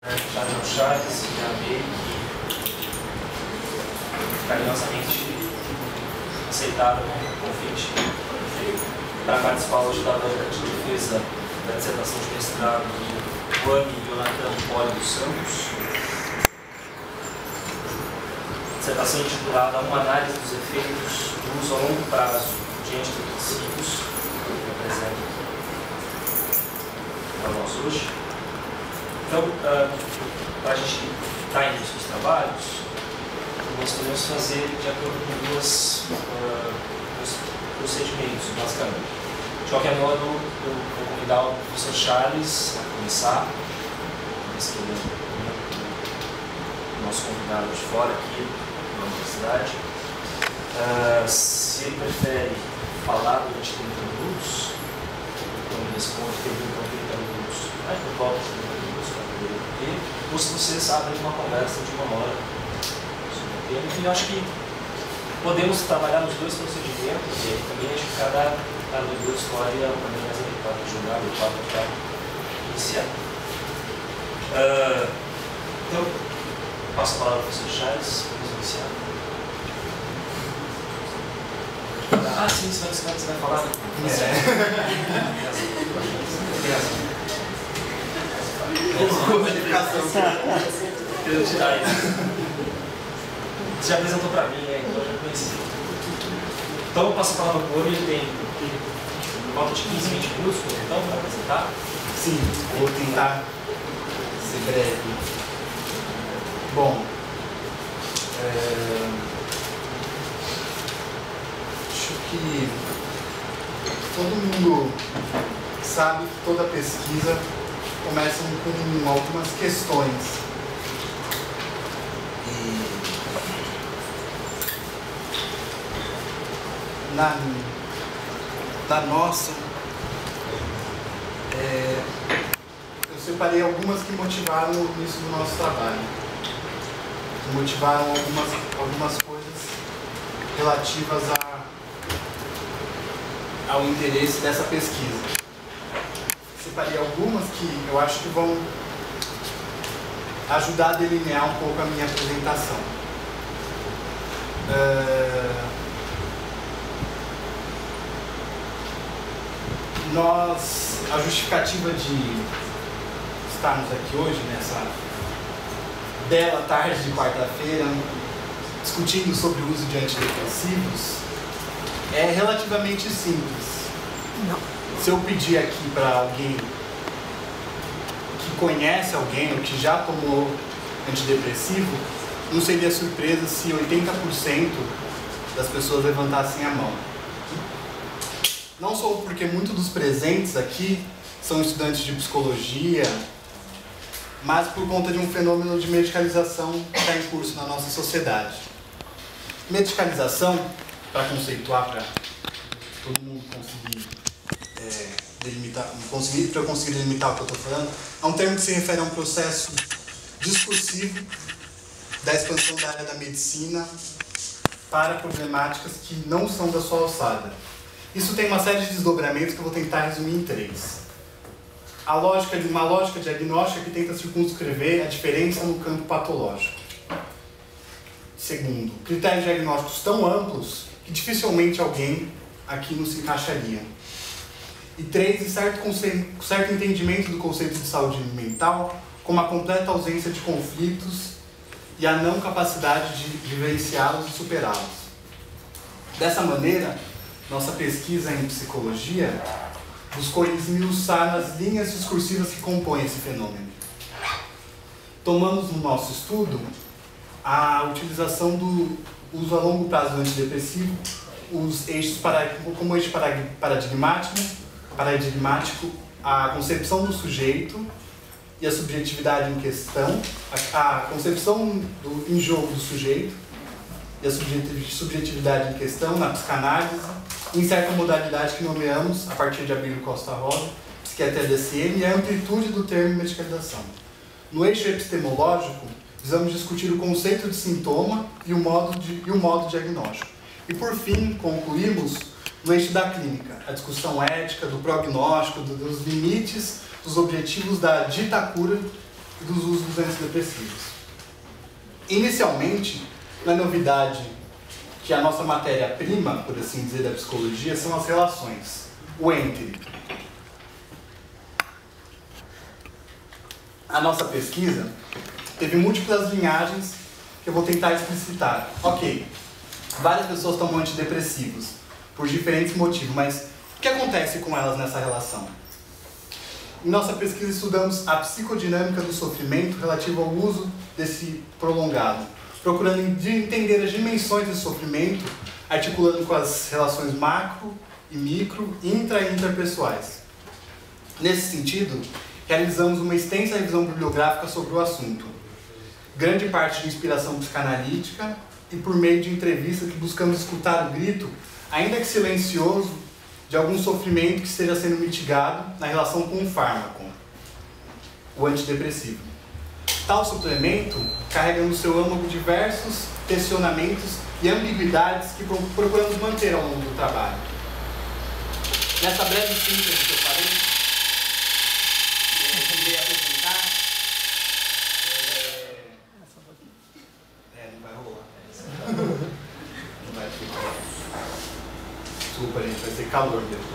Charles Chaves e amei que carinhosamente aceitaram o convite para participar hoje da defesa da dissertação de mestrado do Guami Jonathan Poli dos Santos. Dissertação intitulada Uma análise dos efeitos do uso a longo prazo de antidepressivos, que eu apresento para nós hoje. Então, para a gente dar início aos trabalhos, nós podemos fazer de acordo com dois procedimentos, basicamente. De qualquer modo, eu vou convidar o professor Charles a começar, que ele é o nosso convidado de fora aqui na universidade. Se ele prefere falar durante 30 minutos, então ele responde pergunta 30 minutos, aí eu volto de 30 minutos para poder ver, ou se vocês abrem uma conversa de 1 hora sobre o tema. E eu acho que podemos trabalhar nos dois procedimentos, e aí também acho que cada história é a maneira mais adequada de jogar o papo para iniciar. Então, passo a palavra ao professor Charles, vamos iniciar. Sim, você vai falar. Você já apresentou para mim, então eu já conheci. Então eu passo a palavra para o Guami, ele tem volta de 15, 20 minutos então, para apresentar. Sim, vou tentar ser breve. Bom, acho que todo mundo sabe que toda pesquisa começa com algumas questões. E na nossa, eu separei algumas que motivaram o início do nosso trabalho. Que motivaram algumas coisas relativas ao interesse dessa pesquisa. Separei algumas que eu acho que vão ajudar a delinear um pouco a minha apresentação. A justificativa de estarmos aqui hoje, nessa bela tarde de quarta-feira, discutindo sobre o uso de antidepressivos, é relativamente simples. Se eu pedir aqui para alguém que conhece alguém ou que já tomou antidepressivo, não seria surpresa se 80% das pessoas levantassem a mão. Não só porque muitos dos presentes aqui são estudantes de psicologia, mas por conta de um fenômeno de medicalização que está em curso na nossa sociedade. Medicalização, para conceituar, para todo mundo conseguir delimitar, para eu conseguir delimitar o que eu estou falando, é um termo que se refere a um processo discursivo da expansão da área da medicina para problemáticas que não são da sua alçada. Isso tem uma série de desdobramentos que eu vou tentar resumir em 3. Uma lógica diagnóstica que tenta circunscrever a diferença no campo patológico. Segundo, critérios diagnósticos tão amplos que dificilmente alguém aqui não se encaixaria. E 3, certo entendimento do conceito de saúde mental como a completa ausência de conflitos e a não capacidade de vivenciá-los e superá-los. Dessa maneira, nossa pesquisa em psicologia buscou esmiuçar nas linhas discursivas que compõem esse fenômeno. Tomamos no nosso estudo a utilização do uso a longo prazo do antidepressivo, os eixos como eixo paradigmático, a concepção do sujeito e a subjetividade em questão, a concepção em jogo do sujeito e a subjetividade em questão na psicanálise, em certa modalidade que nomeamos, a partir de Abílio Costa Rosa, psiquiatria DSM, e a amplitude do termo medicalização. No eixo epistemológico, visamos discutir o conceito de sintoma e o modo diagnóstico. E, por fim, concluímos no eixo da clínica, a discussão ética, do prognóstico, dos limites, dos objetivos da dita cura e dos usos dos antidepressivos. Inicialmente, não é novidade que a nossa matéria-prima, por assim dizer, da psicologia são as relações, o entre. A nossa pesquisa teve múltiplas linhagens que eu vou tentar explicitar. Ok, várias pessoas tomam antidepressivos por diferentes motivos, mas o que acontece com elas nessa relação? Em nossa pesquisa estudamos a psicodinâmica do sofrimento relativa ao uso desse prolongado, procurando entender as dimensões desse sofrimento, articulando com as relações macro e micro, intra e interpessoais. Nesse sentido, realizamos uma extensa revisão bibliográfica sobre o assunto, grande parte de inspiração psicanalítica e por meio de entrevistas que buscamos escutar o grito, ainda que silencioso, de algum sofrimento que esteja sendo mitigado na relação com o fármaco, o antidepressivo. Tal suplemento carrega no seu âmago diversos questionamentos e ambiguidades que procuramos manter ao longo do trabalho. Nessa breve síntese que eu falei, eu poderia apresentar. Não vai rolar. Não vai ficar. Desculpa, gente, vai ser calor mesmo.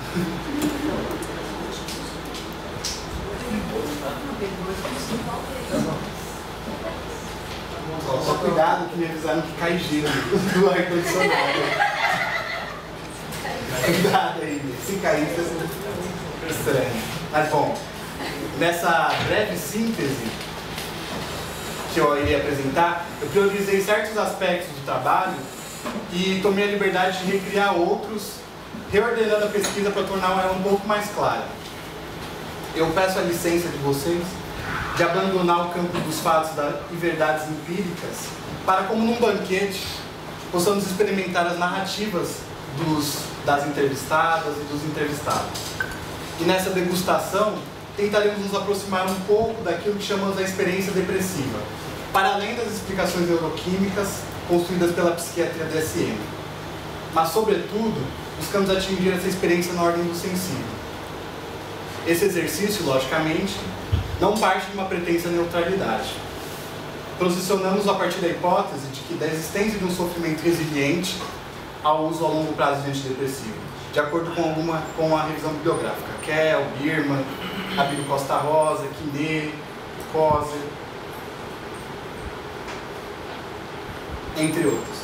Só cuidado que me avisaram que cai gelo do ar-condicionado. Cuidado aí, se cair vai ser estranho. Mas bom, nessa breve síntese que eu iria apresentar, eu priorizei certos aspectos do trabalho e tomei a liberdade de recriar outros, reordenando a pesquisa para tornar ela um pouco mais clara. Eu peço a licença de vocês de abandonar o campo dos fatos e verdades empíricas para, como num banquete, possamos experimentar as narrativas das entrevistadas e dos entrevistados. E nessa degustação, tentaremos nos aproximar um pouco daquilo que chamamos de experiência depressiva, para além das explicações neuroquímicas construídas pela psiquiatria DSM. Mas, sobretudo, buscamos atingir essa experiência na ordem do sensível. Esse exercício, logicamente, não parte de uma pretensa neutralidade. Processionamos a partir da hipótese da existência de um sofrimento resiliente ao uso a longo prazo de antidepressivo, de acordo com a revisão bibliográfica. Kell, Bierman, Abílio Costa Rosa, Quinet, Koser, entre outros.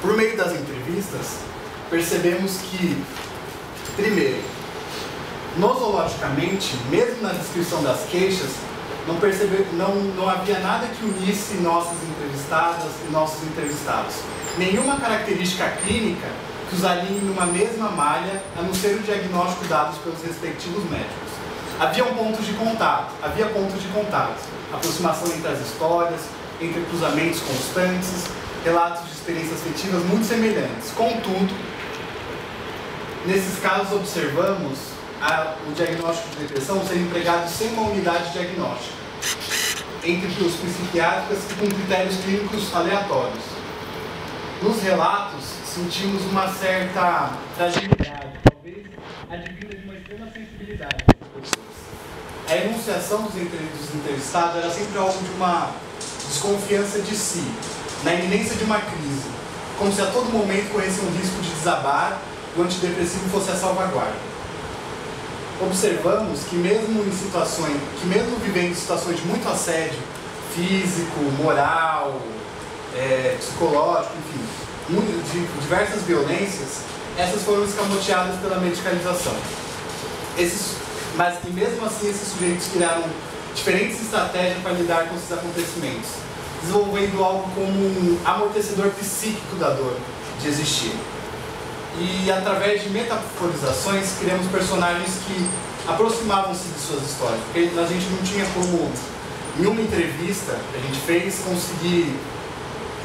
Por meio das entrevistas, percebemos que, primeiro, nosologicamente, mesmo na descrição das queixas, não havia nada que unisse nossas entrevistadas e nossos entrevistados. Nenhuma característica clínica que os alinhe numa mesma malha, a não ser o diagnóstico dados pelos respectivos médicos. Havia pontos de contato, aproximação entre as histórias, entre cruzamentos constantes, relatos de experiências afetivas muito semelhantes. Contudo, nesses casos observamos o diagnóstico de depressão ser empregado sem uma unidade diagnóstica, entre os psiquiátricas e com critérios clínicos aleatórios. Nos relatos, sentimos uma certa fragilidade, talvez advinda de uma extrema sensibilidade das pessoas. A enunciação dos entrevistados era sempre algo de uma desconfiança de si, na iminência de uma crise, como se a todo momento corresse um risco de desabar e o antidepressivo fosse a salvaguarda. Observamos que mesmo vivendo situações de muito assédio físico, moral, psicológico, enfim, de diversas violências, essas foram escamoteadas pela medicalização. Mas mesmo assim esses sujeitos criaram diferentes estratégias para lidar com esses acontecimentos, desenvolvendo algo como um amortecedor psíquico da dor de existir. E através de metaforizações criamos personagens que aproximavam-se de suas histórias, porque a gente não tinha como, em uma entrevista que a gente fez, conseguir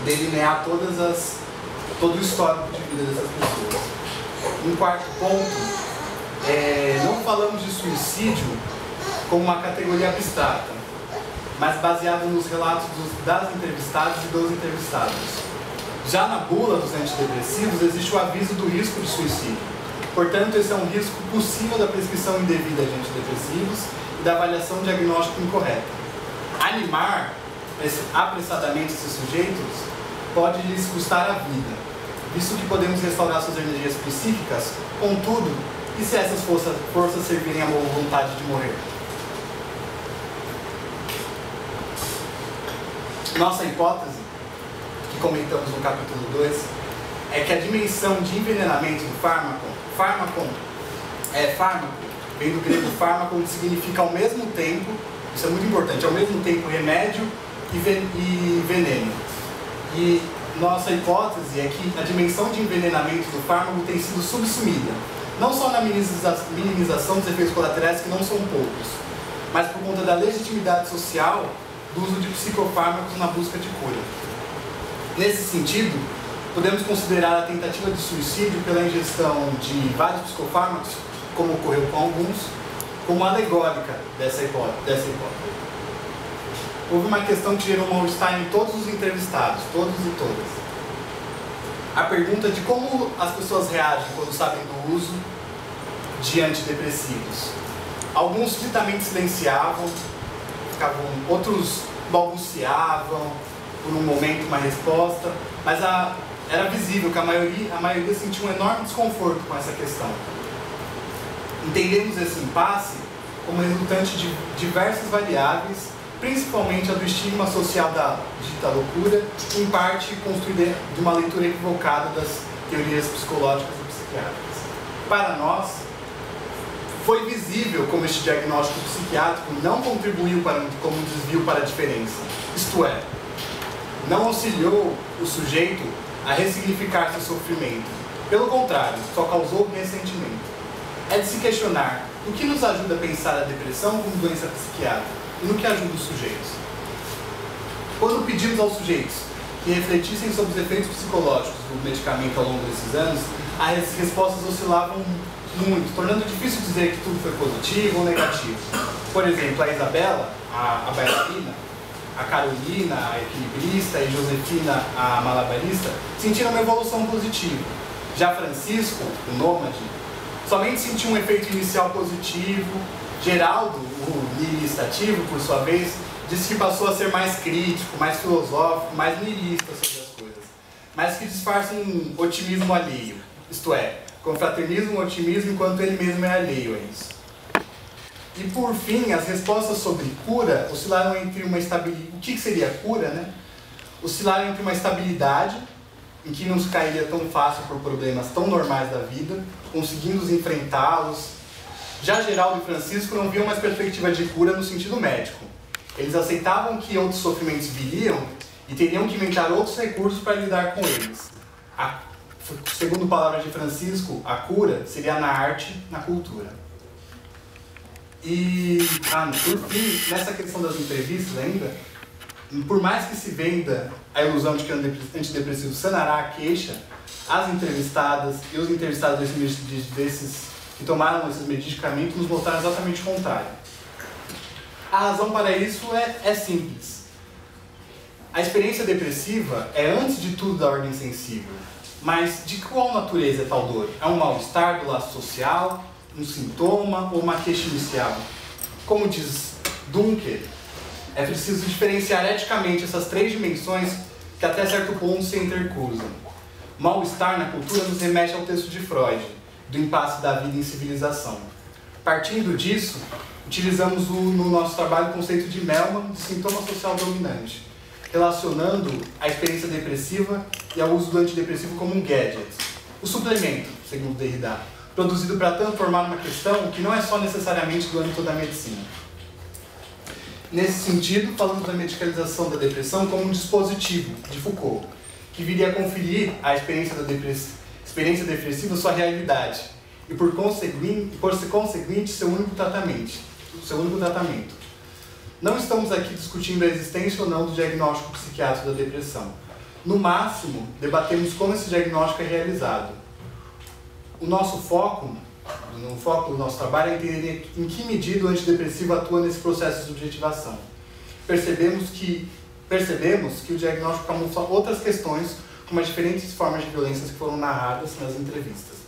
delinear todo o histórico de vida dessas pessoas. Um quarto ponto, não falamos de suicídio como uma categoria abstrata, mas baseado nos relatos das entrevistadas e dos entrevistados. Já na bula dos antidepressivos existe o aviso do risco de suicídio. Portanto, esse é um risco possível da prescrição indevida de antidepressivos e da avaliação diagnóstica incorreta. Animar apressadamente esses sujeitos pode lhes custar a vida, visto que podemos restaurar suas energias psíquicas, contudo, e se essas forças servirem à vontade de morrer? Nossa hipótese, que comentamos no capítulo 2, é que a dimensão de envenenamento do fármaco vem do grego fármaco, que significa ao mesmo tempo, isso é muito importante, ao mesmo tempo remédio e veneno. E nossa hipótese é que a dimensão de envenenamento do fármaco tem sido subsumida, não só na minimização dos efeitos colaterais, que não são poucos, mas por conta da legitimidade social do uso de psicofármacos na busca de cura. Nesse sentido, podemos considerar a tentativa de suicídio pela ingestão de vários psicofármacos, como ocorreu com alguns, como alegórica dessa hipótese. Houve uma questão que gerou mal-estar em todos os entrevistados, todos e todas. A pergunta de como as pessoas reagem quando sabem do uso de antidepressivos. Alguns subitamente silenciavam, outros balbuciavam por um momento uma resposta, mas era visível que a maioria sentia um enorme desconforto com essa questão. Entendemos esse impasse como resultante de diversas variáveis, principalmente a do estigma social da dita loucura, em parte construída de uma leitura equivocada das teorias psicológicas e psiquiátricas. Para nós, foi visível como este diagnóstico psiquiátrico não contribuiu como um desvio para a diferença, isto é, não auxiliou o sujeito a ressignificar seu sofrimento. Pelo contrário, só causou ressentimento. É de se questionar o que nos ajuda a pensar a depressão como doença psiquiátrica e no que ajuda os sujeitos. Quando pedimos aos sujeitos que refletissem sobre os efeitos psicológicos do medicamento ao longo desses anos, as respostas oscilavam muito, tornando difícil dizer que tudo foi positivo ou negativo. Por exemplo, a Isabela, a bailarina, a Carolina, a equilibrista, e Josefina, a malabarista, sentiram uma evolução positiva. Já Francisco, o nômade, somente sentiu um efeito inicial positivo. Geraldo, o niilista ativo, por sua vez, disse que passou a ser mais crítico, mais filosófico, mais niilista sobre as coisas, mas que disfarça um otimismo alheio, isto é, confraternismo e otimismo enquanto ele mesmo é alheio a isso. E por fim, as respostas sobre cura oscilaram entre uma estabilidade. O que seria cura, né? Oscilaram entre uma estabilidade, em que não se cairia tão fácil por problemas tão normais da vida, conseguindo enfrentá-los. Já Geraldo e Francisco não viam mais perspectiva de cura no sentido médico. Eles aceitavam que outros sofrimentos viriam e teriam que inventar outros recursos para lidar com eles. Segundo palavras de Francisco, a cura seria na arte, na cultura. E, por fim, nessa questão das entrevistas ainda, por mais que se venda a ilusão de que o antidepressivo sanará a queixa, as entrevistadas e os entrevistados desses que tomaram esses medicamentos nos mostraram exatamente o contrário. A razão para isso é simples. A experiência depressiva é, antes de tudo, da ordem sensível. Mas de qual natureza é tal dor? É um mal-estar do laço social, um sintoma ou uma queixa inicial? Como diz Dunker, é preciso diferenciar eticamente essas três dimensões que até certo ponto se intercruzam. Mal-estar na cultura nos remete ao texto de Freud, do impasse da vida em civilização. Partindo disso, utilizamos no nosso trabalho o conceito de Mellmann de sintoma social dominante, relacionando a experiência depressiva e ao uso do antidepressivo como um gadget. O suplemento, segundo Derrida, produzido para transformar uma questão que não é só necessariamente do âmbito da medicina. Nesse sentido, falamos da medicalização da depressão como um dispositivo, de Foucault, que viria a conferir à experiência depressiva sua realidade e, por ser conseguinte, seu único tratamento. Não estamos aqui discutindo a existência ou não do diagnóstico psiquiátrico da depressão. No máximo, debatemos como esse diagnóstico é realizado. O foco do nosso trabalho é entender em que medida o antidepressivo atua nesse processo de subjetivação. Percebemos que o diagnóstico camufla outras questões, como as diferentes formas de violências que foram narradas nas entrevistas.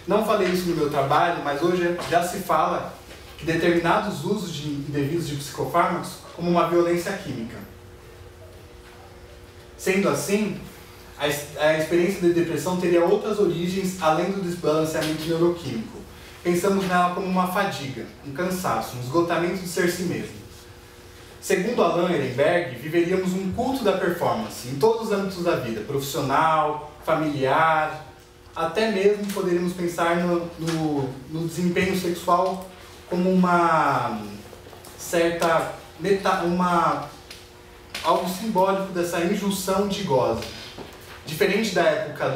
Não falei isso no meu trabalho, mas hoje já se fala que determinados usos indevidos de psicofármacos como uma violência química. Sendo assim, a experiência de depressão teria outras origens além do desbalanceamento neuroquímico. Pensamos nela como uma fadiga, um cansaço, um esgotamento de ser si mesmo. Segundo Alan Ehrenberg, viveríamos um culto da performance em todos os âmbitos da vida, profissional, familiar, até mesmo poderíamos pensar no desempenho sexual como uma certa algo simbólico dessa injunção de gozo. Diferente da época,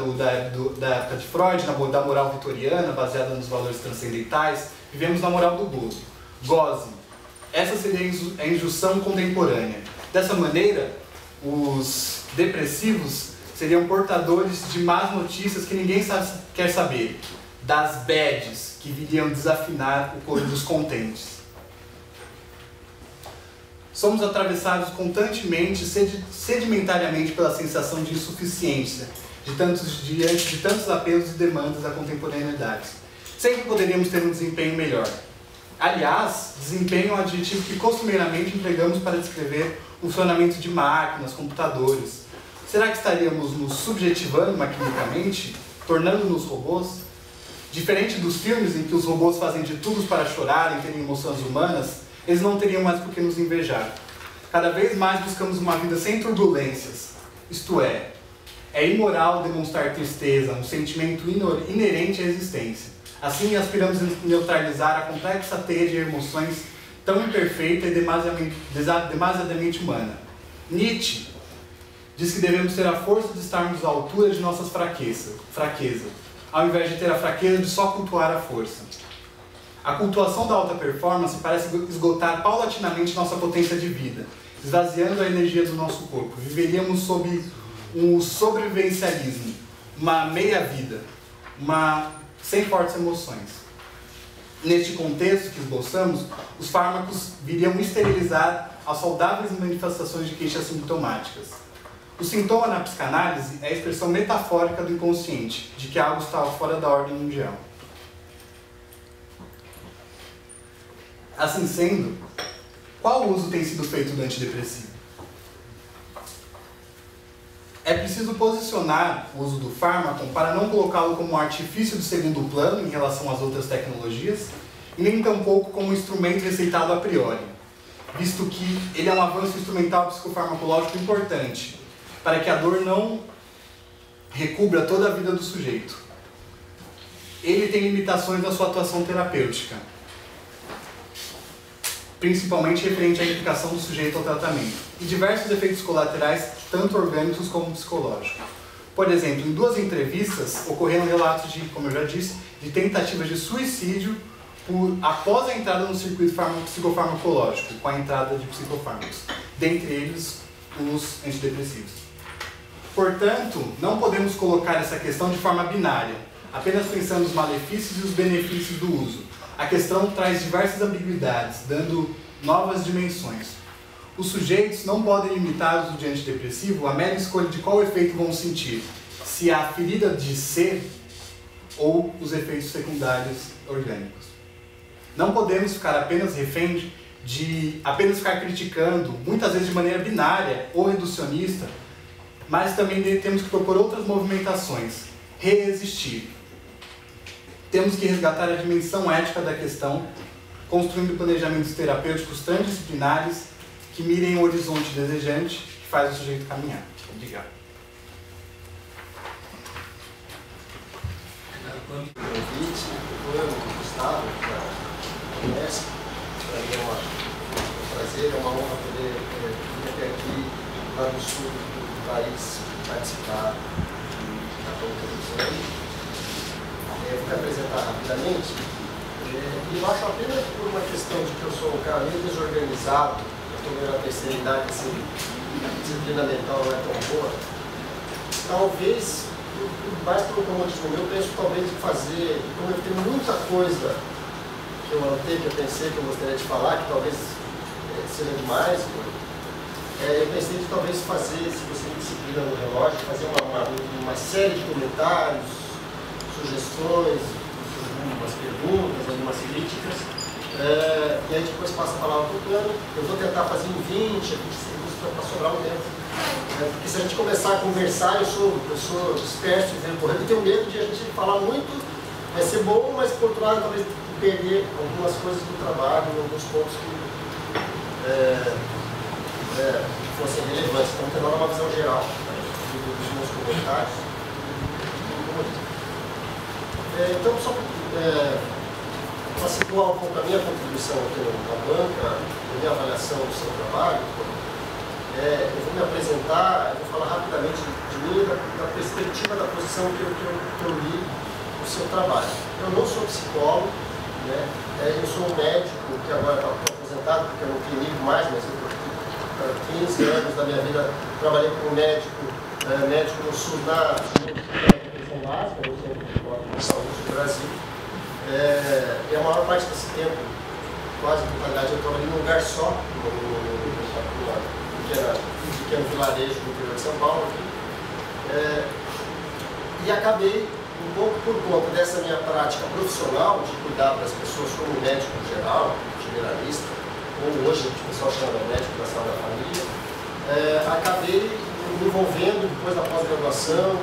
da época de Freud, da moral vitoriana, baseada nos valores transcendentais, vivemos na moral do gozo. Goze. Essa seria a injunção contemporânea. Dessa maneira, os depressivos seriam portadores de más notícias que ninguém quer saber, das bads que viriam desafinar o coro dos contentes. Somos atravessados constantemente, sedimentariamente pela sensação de insuficiência, diante de tantos apelos e demandas da contemporaneidade. Sempre poderíamos ter um desempenho melhor. Aliás, desempenho é um adjetivo que costumeiramente empregamos para descrever o funcionamento de máquinas, computadores. Será que estaríamos nos subjetivando maquinicamente, tornando-nos robôs? Diferente dos filmes em que os robôs fazem de tudo para chorar e terem emoções humanas, eles não teriam mais por que nos invejar. Cada vez mais buscamos uma vida sem turbulências. Isto é imoral demonstrar tristeza, um sentimento inerente à existência. Assim, aspiramos a neutralizar a complexa teia de emoções tão imperfeita e demasiadamente humana. Nietzsche diz que devemos ter a força de estarmos à altura de nossas fraquezas, ao invés de ter a fraqueza de só cultuar a força. A cultuação da alta performance parece esgotar paulatinamente nossa potência de vida, esvaziando a energia do nosso corpo. Viveríamos sob um sobrevivencialismo, uma meia-vida, sem fortes emoções. Neste contexto que esboçamos, os fármacos viriam esterilizar as saudáveis manifestações de queixas sintomáticas. O sintoma na psicanálise é a expressão metafórica do inconsciente, de que algo está fora da ordem mundial. Assim sendo, qual uso tem sido feito do antidepressivo? É preciso posicionar o uso do fármaco para não colocá-lo como um artifício de segundo plano em relação às outras tecnologias, e nem tampouco como um instrumento receitado a priori, visto que ele é um avanço instrumental psicofarmacológico importante, para que a dor não recubra toda a vida do sujeito. Ele tem limitações na sua atuação terapêutica, principalmente referente à implicação do sujeito ao tratamento, e diversos efeitos colaterais, tanto orgânicos como psicológicos. Por exemplo, em 2 entrevistas, ocorreram relatos de, como eu já disse, de tentativas de suicídio após a entrada no circuito psicofarmacológico, com a entrada de psicofármacos, dentre eles os antidepressivos. Portanto, não podemos colocar essa questão de forma binária, apenas pensando nos malefícios e os benefícios do uso. A questão traz diversas ambiguidades, dando novas dimensões. Os sujeitos não podem limitar o uso de antidepressivo à mera escolha de qual efeito vão sentir, se a ferida de ser ou os efeitos secundários orgânicos. Não podemos ficar apenas refém de apenas ficar criticando, muitas vezes de maneira binária ou reducionista, mas também temos que propor outras movimentações, resistir. Temos que resgatar a dimensão ética da questão, construindo planejamentos terapêuticos transdisciplinares que mirem o horizonte desejante que faz o sujeito caminhar. Obrigado. Quando o convite, foi o Gustavo, da Unesco, para mim é um prazer, é uma honra poder vir até aqui, lá no sul do país, participar da conferência. Eu vou me apresentar rapidamente, e eu acho apenas por uma questão de que eu sou um cara meio desorganizado, eu estou meio na terceira idade, assim, a disciplina mental não é tão boa, talvez, mais pelo comodismo meu, eu penso talvez em fazer, como eu tenho muita coisa que eu anotei, que eu pensei, que eu gostaria de falar, que talvez seja demais, eu pensei de talvez fazer, se você me disciplina no relógio, fazer uma série de comentários, sugestões, algumas perguntas, algumas críticas, E aí depois passa a palavra para o Cano. Eu vou tentar fazer em 20 a 20 segundos para sobrar um tempo. Porque se a gente começar a conversar, eu sou disperso e vendo correndo. Eu tenho medo de a gente falar muito, vai ser bom, mas por outro lado talvez perder algumas coisas do trabalho, alguns pontos que fossem relevantes. Então, tendo uma visão geral dos meus comentários. Então, só para situar um pouco a minha contribuição aqui na banca, a minha avaliação do seu trabalho, eu vou me apresentar, eu vou falar rapidamente de mim, da perspectiva da posição que eu li no seu trabalho. Eu não sou psicólogo, né? Eu sou um médico que agora está aposentado, porque eu não clinico mais, mas eu por 15 anos da minha vida trabalhei como médico no sul da Atenção Básica, no Centro de Saúde do Brasil. E a maior parte desse tempo, quase a totalidade, eu trabalhei num lugar só, pequeno vilarejo no interior de São Paulo. E acabei, um pouco por conta dessa minha prática profissional, de cuidar das pessoas como médico geral, generalista, ou hoje o pessoal chama médico da saúde da família, acabei me envolvendo depois da pós-graduação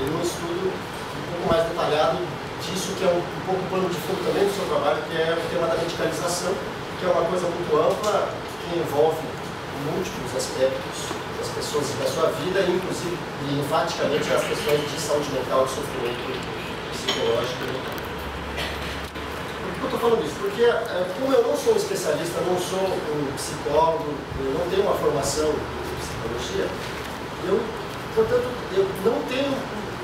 em um estudo um pouco mais detalhado disso, que é um pouco o plano de fundo também do seu trabalho, que é o tema da medicalização, que é uma coisa muito ampla, que envolve múltiplos aspectos das pessoas e da sua vida, inclusive e enfaticamente as questões de saúde mental, de sofrimento psicológico. Por que eu estou falando isso? Porque, como eu não sou um especialista, não sou um psicólogo, eu não tenho uma formação em psicologia, portanto, eu não tenho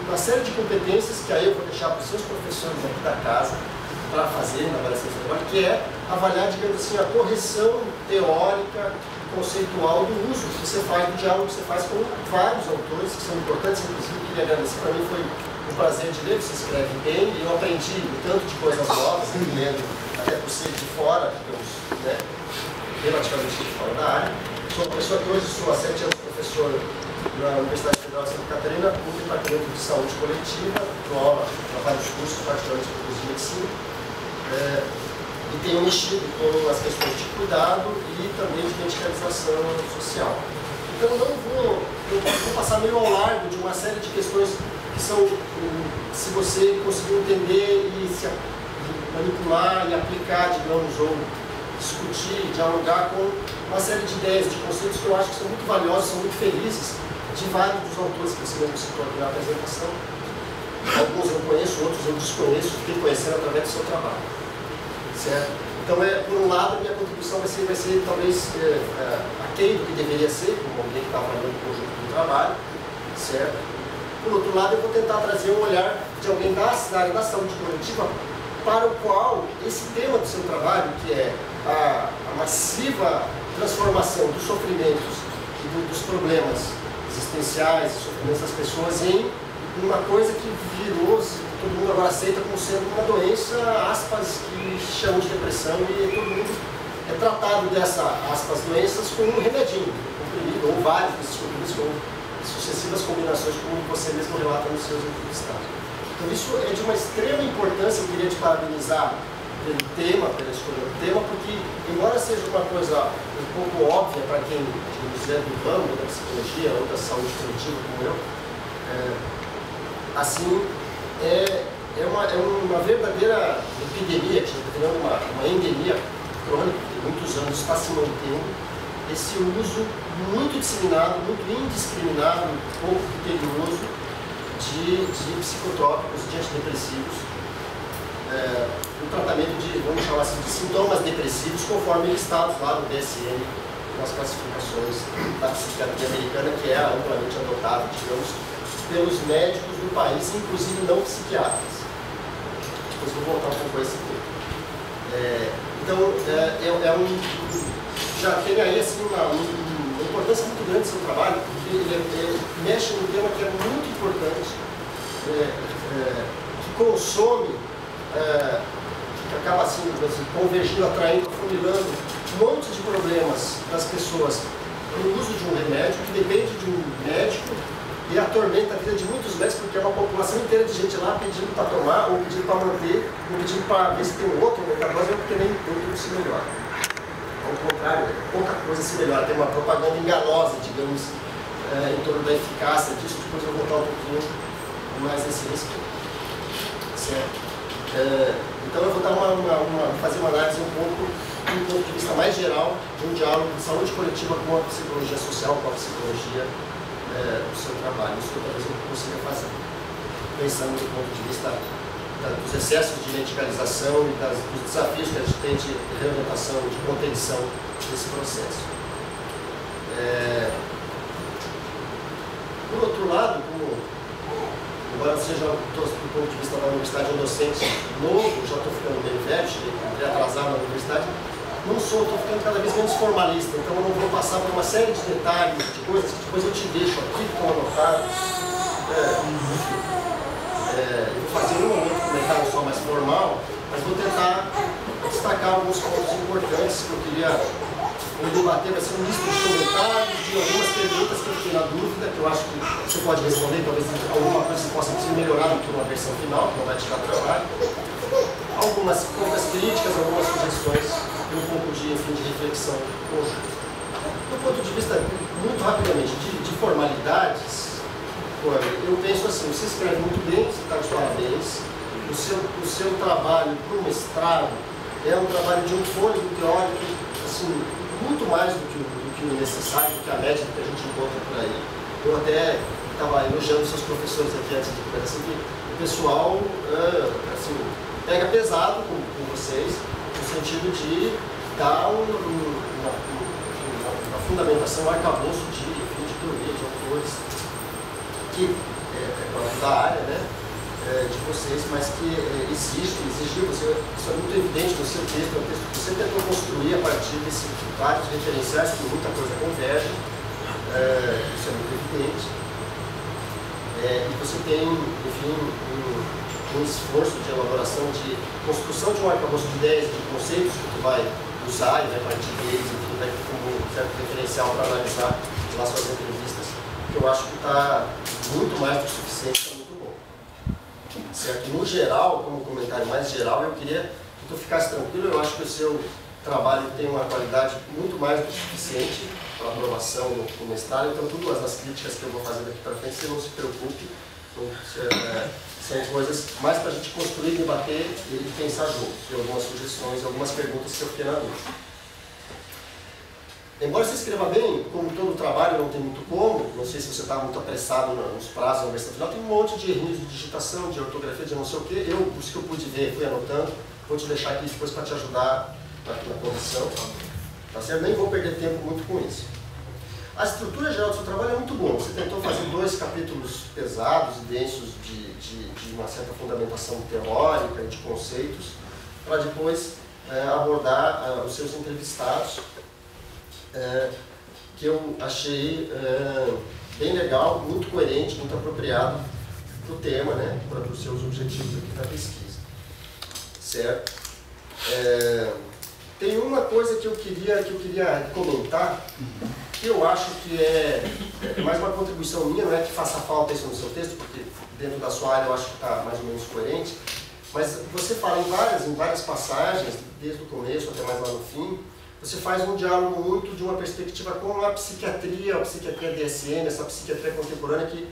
uma série de competências que aí eu vou deixar para os seus professores aqui da casa para fazer na avaliação do trabalho, que é avaliar, digamos assim, a correção teórica, conceitual do uso que você faz, do diálogo que você faz com vários autores que são importantes. Inclusive, eu queria agradecer, para mim foi um prazer de ler, você escreve bem, e eu aprendi um tanto de coisas novas, lendo até por ser de fora, digamos, né, relativamente de fora da área. Sou professor que hoje sou há 7 anos professor na Universidade Federal de Santa Catarina, no Departamento de Saúde Coletiva, dou aula para vários cursos, particularmente para o curso de medicina. E tenho mexido com as questões de cuidado e também de medicalização social. Então eu vou passar meio ao largo de uma série de questões que são, se você conseguir entender e se manipular e aplicar, digamos, ou discutir, dialogar com uma série de ideias, de conceitos que eu acho que são muito valiosos, são muito felizes, de vários dos autores que você mesmo citou aqui na apresentação. Alguns eu conheço, outros eu desconheço, fiquei conhecendo através do seu trabalho. Certo? Então, por um lado, a minha contribuição vai ser talvez aquém do que deveria ser, como alguém que está avaliando o conjunto do trabalho, certo? Por outro lado, eu vou tentar trazer um olhar de alguém da área da saúde coletiva para o qual esse tema do seu trabalho, que é a massiva transformação dos sofrimentos e dos problemas existenciais e sofrimentos das pessoas em uma coisa que virou, todo mundo agora aceita como sendo uma doença, aspas, que chamam de depressão, e todo mundo é tratado dessa, aspas, doenças com um remedinho, comprimido, ou vários desses comprimidos com sucessivas combinações, como você mesmo relata nos seus entrevistados. Então isso é de uma extrema importância. Eu queria te parabenizar pelo tema, pela escolha do tema, porque, embora seja uma coisa um pouco óbvia para quem é do ramo da psicologia ou da saúde coletiva como eu, assim, é uma verdadeira epidemia, que está virando uma endemia crônica, que há muitos anos está se mantendo, esse uso muito disseminado, muito indiscriminado, pouco criterioso de psicotrópicos, de antidepressivos, o tratamento de, vamos chamar assim, de sintomas depressivos, conforme listados lá no DSM, nas classificações da psiquiatria americana, que é amplamente adotada, digamos, pelos médicos do país, inclusive não psiquiatras. Depois vou voltar um pouco a esse tema. Então, já tem aí assim, uma importância muito grande do seu trabalho, porque ele mexe num tema que é muito importante, que consome, que acaba assim, convergindo, atraindo, afunilando um monte de problemas das pessoas no uso de um remédio, que depende de um médico, e atormenta a vida de muitos médicos, porque é uma população inteira de gente lá pedindo para tomar, ou pedindo para manter, ou pedindo para ver se tem um outro medicamento, porque nem tudo se melhora. Ao contrário, pouca coisa se melhora. Tem uma propaganda enganosa, digamos, em torno da eficácia disso. Depois eu vou voltar um pouquinho mais nesse respeito. Certo? Então eu vou dar fazer uma análise um pouco do ponto de vista mais geral de um diálogo de saúde coletiva com a psicologia social, com a psicologia do seu trabalho. Isso talvez eu consiga fazer, pensando do ponto de vista dos excessos de medicalização e dos desafios que a gente tem de reorientação, de contenção desse processo. Por outro lado, embora seja do ponto de vista da universidade um docente novo, já estou ficando meio velho, cheguei atrasado na universidade, estou ficando cada vez menos formalista, então eu não vou passar por uma série de detalhes, de coisas que depois eu te deixo aqui, que estão anotados. Eu vou fazer um momento um comentário só mais formal, mas vou tentar destacar alguns pontos importantes que eu queria debater. Vai ser um misto de comentários, de algumas perguntas que eu fiquei na dúvida, que eu acho que você pode responder, talvez alguma coisa que possa ser melhorada aqui numa versão final, que não vai te dar trabalho. Algumas poucas críticas, algumas sugestões e um pouco de reflexão conjunta. Do ponto de vista, muito rapidamente, de formalidades, eu penso assim, você escreve muito bem, você está de parabéns, o seu trabalho para o mestrado é um trabalho de um fôlego teórico, assim, muito mais do que o necessário, do que a média que a gente encontra por aí. Eu até estava elogiando seus professores aqui antes de começar, que o pessoal assim, pega pesado com vocês, no sentido de dar uma fundamentação, um arcabouço de teoria, de autores, que da área, né, de vocês, mas que exigiu, isso é muito evidente no seu texto, é um texto que você tentou construir a partir desses vários referenciais, que muita coisa converge, isso é muito evidente, e você tem, enfim, um esforço de elaboração, de construção de um arcabouço de ideias, de conceitos que tu vai usar e vai partir deles, enfim, vai ter como um certo referencial para analisar lá suas entrevistas, que eu acho que está muito mais do que suficiente, está muito bom. Certo? No geral, como comentário mais geral, eu queria que tu ficasse tranquilo. Eu acho que o seu trabalho tem uma qualidade muito mais do que suficiente para aprovação no mestrado, então todas as críticas que eu vou fazer daqui para frente, você não se preocupe, são coisas mais para a gente construir, debater e pensar juntos, e algumas sugestões, algumas perguntas que eu fiquei na dúvida. Embora você escreva bem, como todo trabalho não tem muito como, não sei se você está muito apressado nos prazos da versão final, tem um monte de erros de digitação, de ortografia, de não sei o quê. Os que eu pude ver, fui anotando, vou te deixar aqui depois para te ajudar na correção. Tá certo? Nem vou perder tempo muito com isso. A estrutura geral do seu trabalho é muito boa. Você tentou fazer 2 capítulos pesados e densos de uma certa fundamentação teórica e de conceitos, para depois abordar os seus entrevistados, que eu achei bem legal, muito coerente, muito apropriado para o tema, né, para os seus objetivos aqui da pesquisa. Certo? Tem uma coisa que eu queria comentar, que eu acho que é mais uma contribuição minha, não é que faça falta isso no seu texto, porque dentro da sua área eu acho que está mais ou menos coerente, mas você fala em várias passagens, desde o começo até mais lá no fim, você faz um diálogo muito de uma perspectiva com a psiquiatria DSM, essa psiquiatria contemporânea que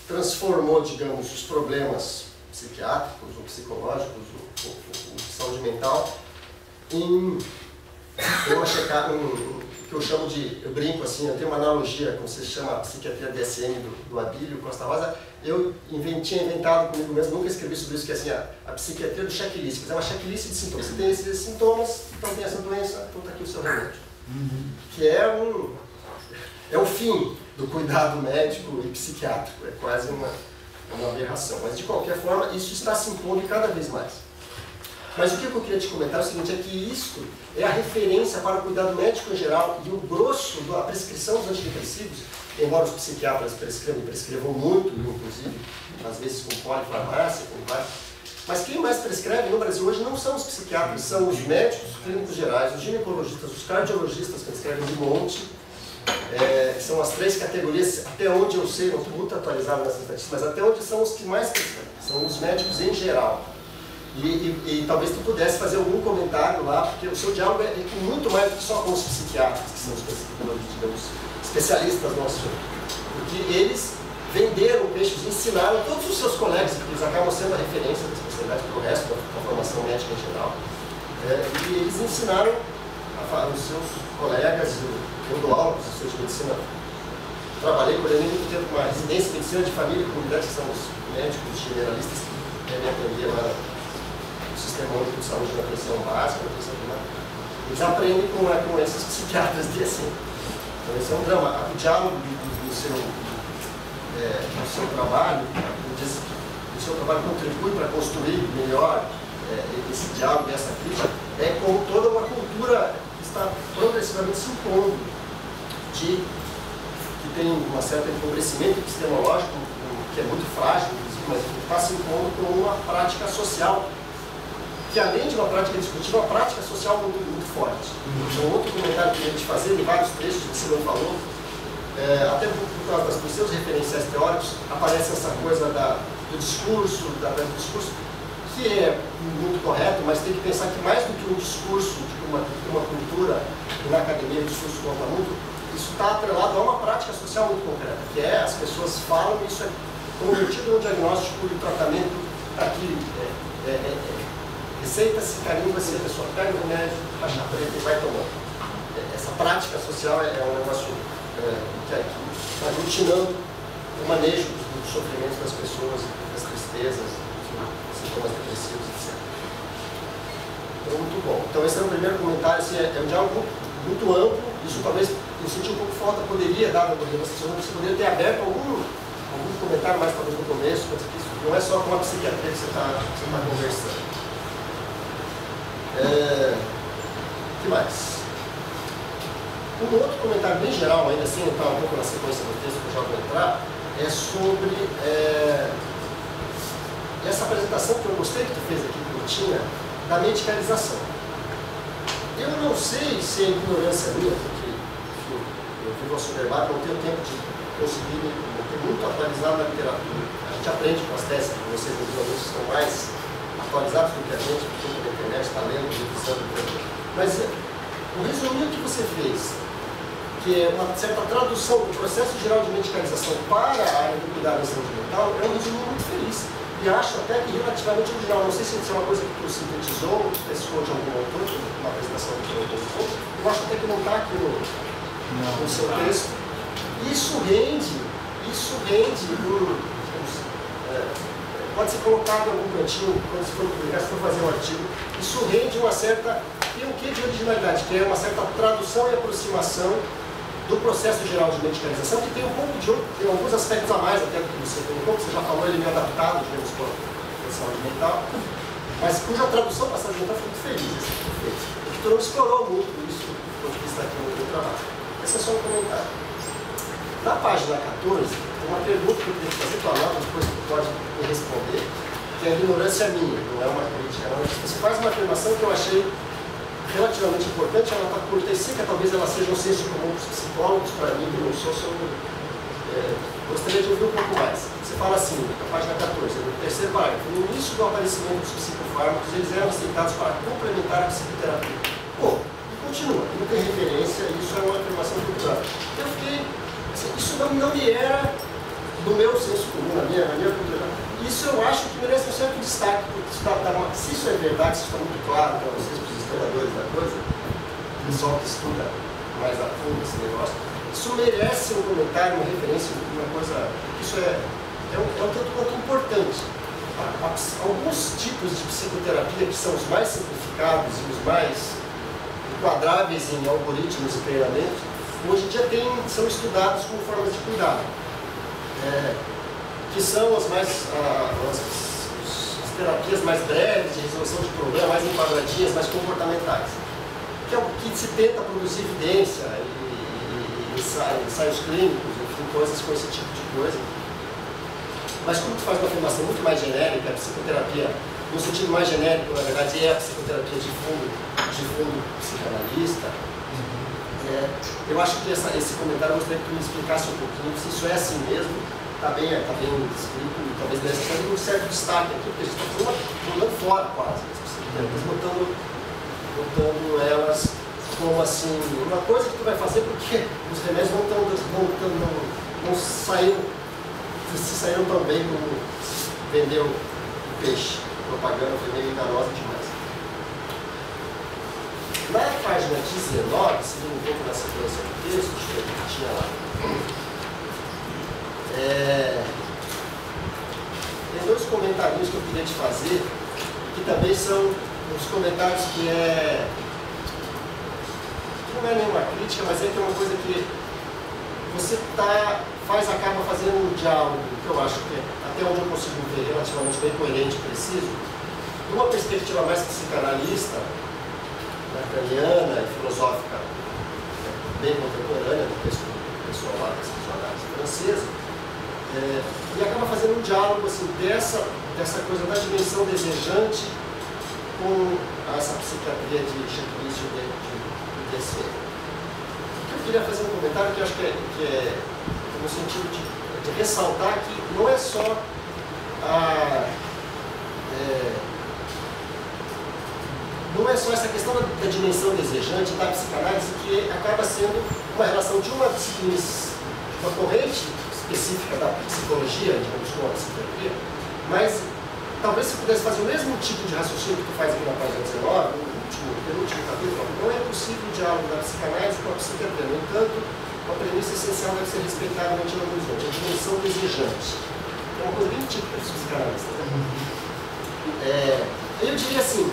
transformou, digamos, os problemas psiquiátricos ou psicológicos, ou de saúde mental, em uma checagem, que eu chamo de, eu brinco assim, eu tenho uma analogia, como se chama a psiquiatria DSM do Abílio Costa Rosa, eu tinha inventado comigo mesmo, nunca escrevi sobre isso, que é assim, a psiquiatria do checklist, é uma checklist de sintomas. Você tem esses sintomas, então tem essa doença, então está aqui o seu remédio. Que é o fim do cuidado médico e psiquiátrico, é quase uma aberração. Mas de qualquer forma, isso está se impondo cada vez mais. Mas o que eu queria te comentar é o seguinte, é que isso é a referência para o cuidado médico em geral e o grosso da prescrição dos antidepressivos, embora os psiquiatras prescrevam muito, inclusive, às vezes com polifarmácia, com vários. Mas quem mais prescreve no Brasil hoje não são os psiquiatras, são os médicos clínicos gerais, os ginecologistas, os cardiologistas prescrevem de monte, São as 3 categorias, até onde eu sei, não estou muito atualizado nessas estatísticas, mas até onde são os que mais crescem, são os médicos em geral. E talvez tu pudesse fazer algum comentário lá, porque o seu diálogo é muito mais do que só com os psiquiatras, que são os digamos, especialistas no assunto. Porque eles venderam peixes, ensinaram todos os seus colegas, porque eles acabam sendo a referência da especialidade para o resto da formação médica em geral. E eles ensinaram os seus colegas, eu dou aula para os estudantes de medicina, trabalhei com ele muito tempo com a residência de medicina de família e comunidade, que são os médicos generalistas que devem aprender lá no Sistema Único de Saúde na atenção básica, na atenção primária. Eles aprendem com esses psiquiatras de assim. Então esse é um drama. O diálogo do seu trabalho, o seu trabalho contribui para construir melhor esse diálogo e essa crítica, é como toda uma cultura que está progressivamente se impondo, que tem um certo empobrecimento epistemológico, que é muito frágil, mas que está se impondo com uma prática social, que além de uma prática discutiva, uma prática social muito, muito forte. Então, outro comentário que eu queria te fazer, em vários trechos que você não falou, até por causa dos seus referenciais teóricos, aparece essa coisa do discurso, que é muito correto, mas tem que pensar que mais do que um discurso, tipo uma cultura, e na academia o discurso conta muito, isso está atrelado a uma prática social muito concreta, que é as pessoas falam, isso é convertido no diagnóstico e tratamento aqui. Receita-se, carimba-se, a pessoa pega o remédio, faixa preta e vai tomando. Essa prática social é um negócio que está aglutinando o manejo dos sofrimentos das pessoas, das tristezas, sintomas depressivos, etc. Então, muito bom. Então, esse é o primeiro comentário. Assim, é um diálogo muito amplo. Isso talvez eu senti um pouco falta, poderia dar na demonstração, você poderia ter aberto algum comentário mais talvez no começo, mas isso não é só com a psiquiatria que você está conversando. Que mais? Um outro comentário bem geral, ainda assim, está um pouco na sequência do texto que eu já vou entrar, é sobre essa apresentação que eu gostei que tu fez aqui, curtinha, da medicalização. Eu não sei se é ignorância minha, porque eu vivo assoberbado, não tenho tempo de conseguir me manter muito atualizado na literatura. A gente aprende com as teses que vocês, os alunos, estão mais atualizados do que a gente, porque a internet está lendo, revisando, mas o resuminho que você fez, que é uma certa tradução do processo geral de medicalização para a área do cuidado da saúde mental, é um resumo muito feliz. E acho até que relativamente original. Não sei se isso é uma coisa que tu sintetizou, pescou de algum autor, uma apresentação que eu colocou. Eu acho até que não está aqui no seu texto. Isso rende pode ser colocado em algum cantinho, quando se for publicar, se for fazer um artigo. Isso rende uma certa, tem um quê de originalidade, que é uma certa tradução e aproximação do processo geral de medicalização, que tem um pouco tem alguns aspectos a mais até do que você colocou, que você já falou, ele é adaptado, digamos, para a saúde mental, mas cuja tradução para a saúde mental foi muito feliz, esse que foi feito. Porque tu não explorou muito isso, do ponto de vista aqui no teu trabalho. Esse é só um comentário. Na página 14, tem uma pergunta que eu queria fazer, tu anota, depois tu pode me responder, que é a ignorância minha, não é uma crítica, não. Você faz uma afirmação que eu achei relativamente importante, ela está curta e seca, talvez ela seja um senso comum para os psicólogos, para mim, que não sou, gostaria de ouvir um pouco mais. Você fala assim, na página 14, no terceiro parágrafo, no início do aparecimento dos psicofármacos, eles eram aceitados para complementar a psicoterapia. Pô, e continua, não tem referência, isso é uma afirmação cultural. Eu fiquei, assim, isso não me era do meu senso comum, na minha cultura. Isso eu acho que merece um certo destaque, porque se isso é verdade, se isso está muito claro para vocês, para os historiadores da coisa, o pessoal que estuda mais a fundo esse negócio, isso merece um comentário, uma referência, uma coisa. Isso é um tanto quanto importante. Alguns tipos de psicoterapia que são os mais simplificados e os mais enquadráveis em algoritmos e treinamentos, hoje em dia são estudados como formas de cuidado. Que são as terapias mais breves, de resolução de problemas, mais enquadradinhas, mais comportamentais. Que é o que se tenta produzir evidência e ensaios clínicos, enfim, coisas com esse tipo de coisa. Mas como tu faz uma afirmação muito mais genérica, a psicoterapia, no sentido mais genérico, na verdade, é a psicoterapia de fundo psicanalista, eu acho que esse comentário eu gostaria que tu me explicasse um pouquinho se isso é assim mesmo, está bem escrito, talvez desse um certo destaque aqui, porque a gente está jogando fora quase, botando elas como assim, uma coisa que tu vai fazer porque os remédios não saíram, se saíram tão bem como vendeu o peixe. Propaganda foi meio enganosa demais. Na página 19, seguindo um pouco da sequência do texto que tinha lá, tem dois comentários que eu queria te fazer, que também são uns comentários que não é nenhuma crítica, mas é que é uma coisa que você acaba fazendo um diálogo, que eu acho que até onde eu consigo ver relativamente bem coerente e preciso, de uma perspectiva mais psicanalista, lacaniana e filosófica, bem contemporânea do pessoal lá, das psicanálise francesa, e acaba fazendo um diálogo assim, dessa coisa da dimensão desejante com essa psiquiatria de checklist de DC. Eu queria fazer um comentário que eu acho que é no sentido de ressaltar que não é só essa questão da dimensão desejante da psicanálise que acaba sendo uma relação de uma disciplina, uma corrente específica da psicologia, digamos como a psiquiatria, mas talvez se pudesse fazer o mesmo tipo de raciocínio que tu faz aqui na página 19, no penúltimo capítulo, não é possível o diálogo da psicanálise com a psiquiatria. No entanto, uma premissa essencial deve ser respeitada no Antigo Horizonte, a dimensão desejante. É uma coisa bem típica dos psicanalistas. Eu diria assim,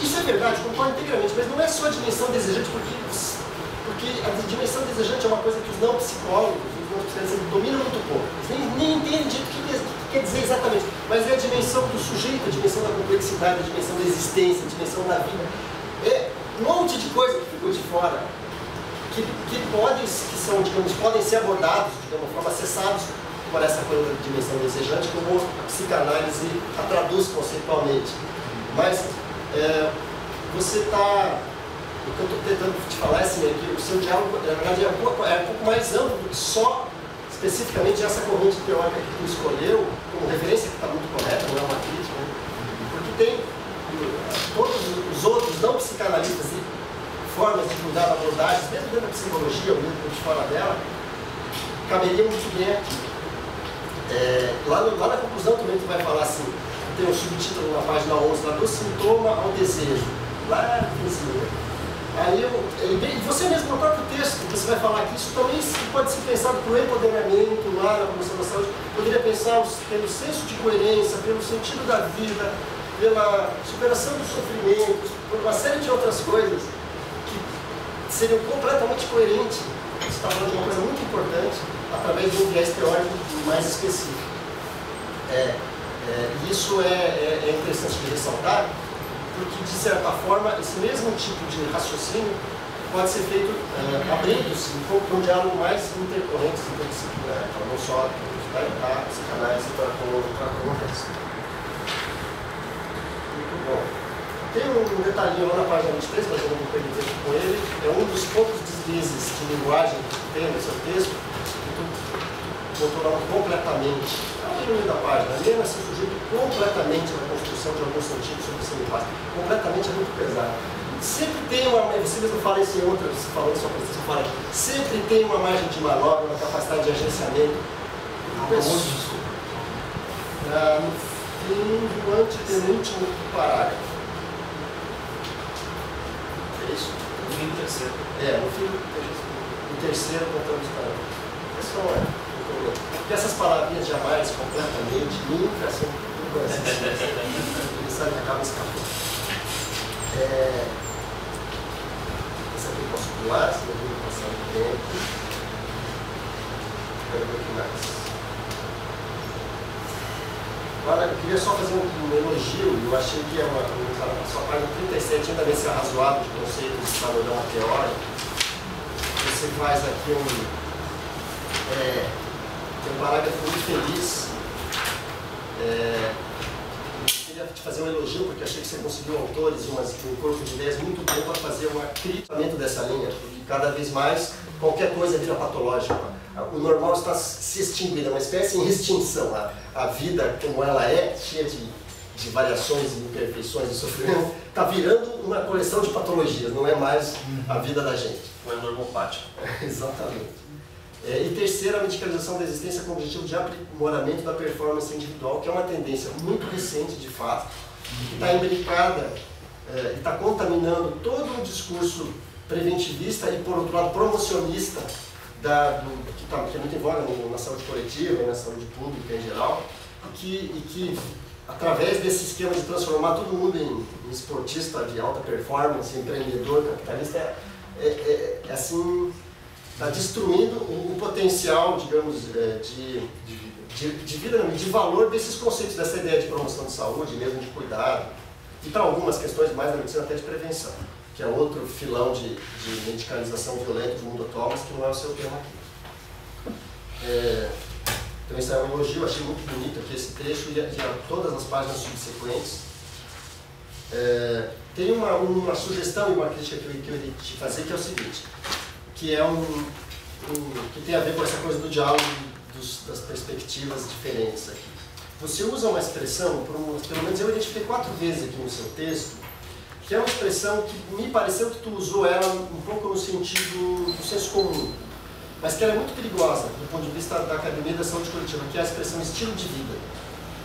isso é verdade, concordo integralmente, mas não é só a dimensão desejante, porque a dimensão desejante é uma coisa que os não psicólogos, os não psicólogos dominam muito pouco. Eles nem entendem direito o que quer dizer exatamente, mas é a dimensão do sujeito, a dimensão da complexidade, a dimensão da existência, a dimensão da vida. É um monte de coisa que ficou de fora, que podem ser abordados, de uma forma, acessados por essa coisa da dimensão desejante, como a psicanálise a traduz conceitualmente. Mas você está... O que eu estou tentando te falar é assim, que o seu diálogo, na verdade, é um pouco mais amplo do que só, especificamente, essa corrente teórica que tu escolheu, como referência, que está muito correta, não é uma crítica, né? Porque tem todos os outros não psicanalistas e formas de mudar abordagens, mesmo dentro da psicologia, ou mesmo de fora dela, caberia muito bem aqui. Lá na conclusão também tu vai falar assim, tem um subtítulo na página 11, lá do sintoma ao desejo, lá em cima. Aí você mesmo no próprio texto, você vai falar que isso também pode ser pensado por empoderamento lá na promoção da saúde, poderia pensar pelo senso de coerência, pelo sentido da vida, pela superação dos sofrimentos, por uma série de outras coisas que seriam completamente coerentes. Você está falando de uma coisa muito importante através de um viés teórico mais específico. Isso é interessante de ressaltar, porque, de certa forma, esse mesmo tipo de raciocínio pode ser feito abrindo-se para um diálogo mais intercorrente, interdisciplinar, não só da psicanálise para a comunicação. Muito bom. Tem um detalhinho lá na página 23, mas eu não vou perder tempo com ele, é um dos poucos deslizes de linguagem que tem no seu texto, que tu botou lá completamente. No meio da página, aliena-se o sujeito completamente na construção de algum sentido sobre o semipasto. Completamente é muito pesado. Sempre tem uma, você mesmo fala isso em outra, você falou na sua apresentação, fala aqui, sempre tem uma margem de manobra, uma capacidade de agenciamento. No fim do antepenúltimo parágrafo. É isso? No fim do terceiro. No fim do terceiro, contando os parágrafos. Esse não é. Porque essas palavrinhas jamais, completamente, nunca são necessárias. Ele sabe que acaba escapando. Essa aqui eu posso pular, se eu vou passar o tempo. Quero ver o que mais. Agora, eu queria só fazer um elogio. Eu achei que a sua página 37 ainda vai ser razoável de conceitos de panorama teórico. Você faz aqui tem um parágrafo muito feliz. Ele queria te fazer um elogio, porque achei que você conseguiu autores e um corpo de ideias muito bom para fazer um acritamento dessa linha, porque cada vez mais qualquer coisa vira patológica. O normal está se extinguindo, é uma espécie em extinção. A vida como ela é, cheia de variações e imperfeições e sofrimento, está virando uma coleção de patologias, não é mais a vida da gente. Ou é normopático. Exatamente. E terceiro, a medicalização da existência com o objetivo de aprimoramento da performance individual, que é uma tendência muito recente, de fato, que está imbricada e está contaminando todo um discurso preventivista e, por outro lado, promocionista, que é muito em voga na saúde coletiva e na saúde pública em geral, e que através desse esquema de transformar todo mundo em esportista de alta performance, empreendedor, capitalista, assim, está destruindo o potencial, digamos, de vida, de valor desses conceitos, dessa ideia de promoção de saúde, mesmo de cuidado, e para algumas questões mais da medicina até de prevenção, que é outro filão de medicalização violenta do mundo atual, mas que não é o seu tema aqui. Então isso é um elogio, achei muito bonito aqui esse trecho e todas as páginas subsequentes. Tem uma sugestão e uma crítica que eu iria te fazer, que é o seguinte, que é que tem a ver com essa coisa do diálogo das perspectivas diferentes aqui. Você usa uma expressão, pelo menos eu identifiquei 4 vezes aqui no seu texto, que é uma expressão que me pareceu que tu usou ela um pouco no sentido do senso comum, mas que ela é muito perigosa do ponto de vista da academia da saúde coletiva, que é a expressão estilo de vida.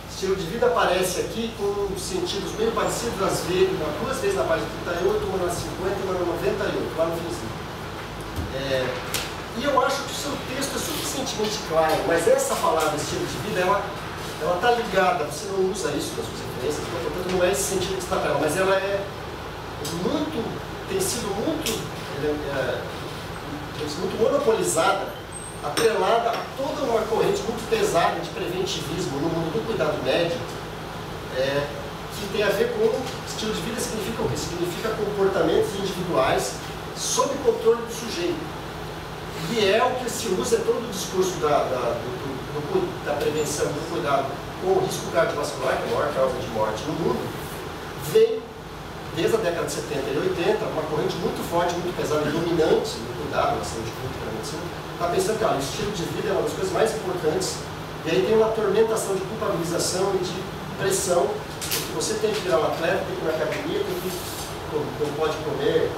Estilo de vida aparece aqui com sentidos meio parecidos, às vezes, 2 vezes na página 38, uma na 50 e uma na 98, lá no finzinho. E eu acho que o seu texto é suficientemente claro, mas essa palavra estilo de vida, ela está ligada, você não usa isso nas suas referências, portanto não é esse sentido que está para ela, mas ela tem sido muito monopolizada, atrelada a toda uma corrente muito pesada de preventivismo no mundo do cuidado médico, que tem a ver com estilo de vida. Significa o quê? Significa comportamentos individuais sob controle do sujeito. E é o que se usa, todo o discurso da prevenção, do cuidado com o risco cardiovascular, que é a maior causa de morte no mundo, vem desde a década de 70 e 80, uma corrente muito forte, muito pesada e dominante no cuidado na saúde pública, na medicina, está pensando que o estilo de vida é uma das coisas mais importantes, e aí tem uma tormentação de culpabilização e de pressão, porque você tem que virar um atleta, tem que ir na academia, não pode comer,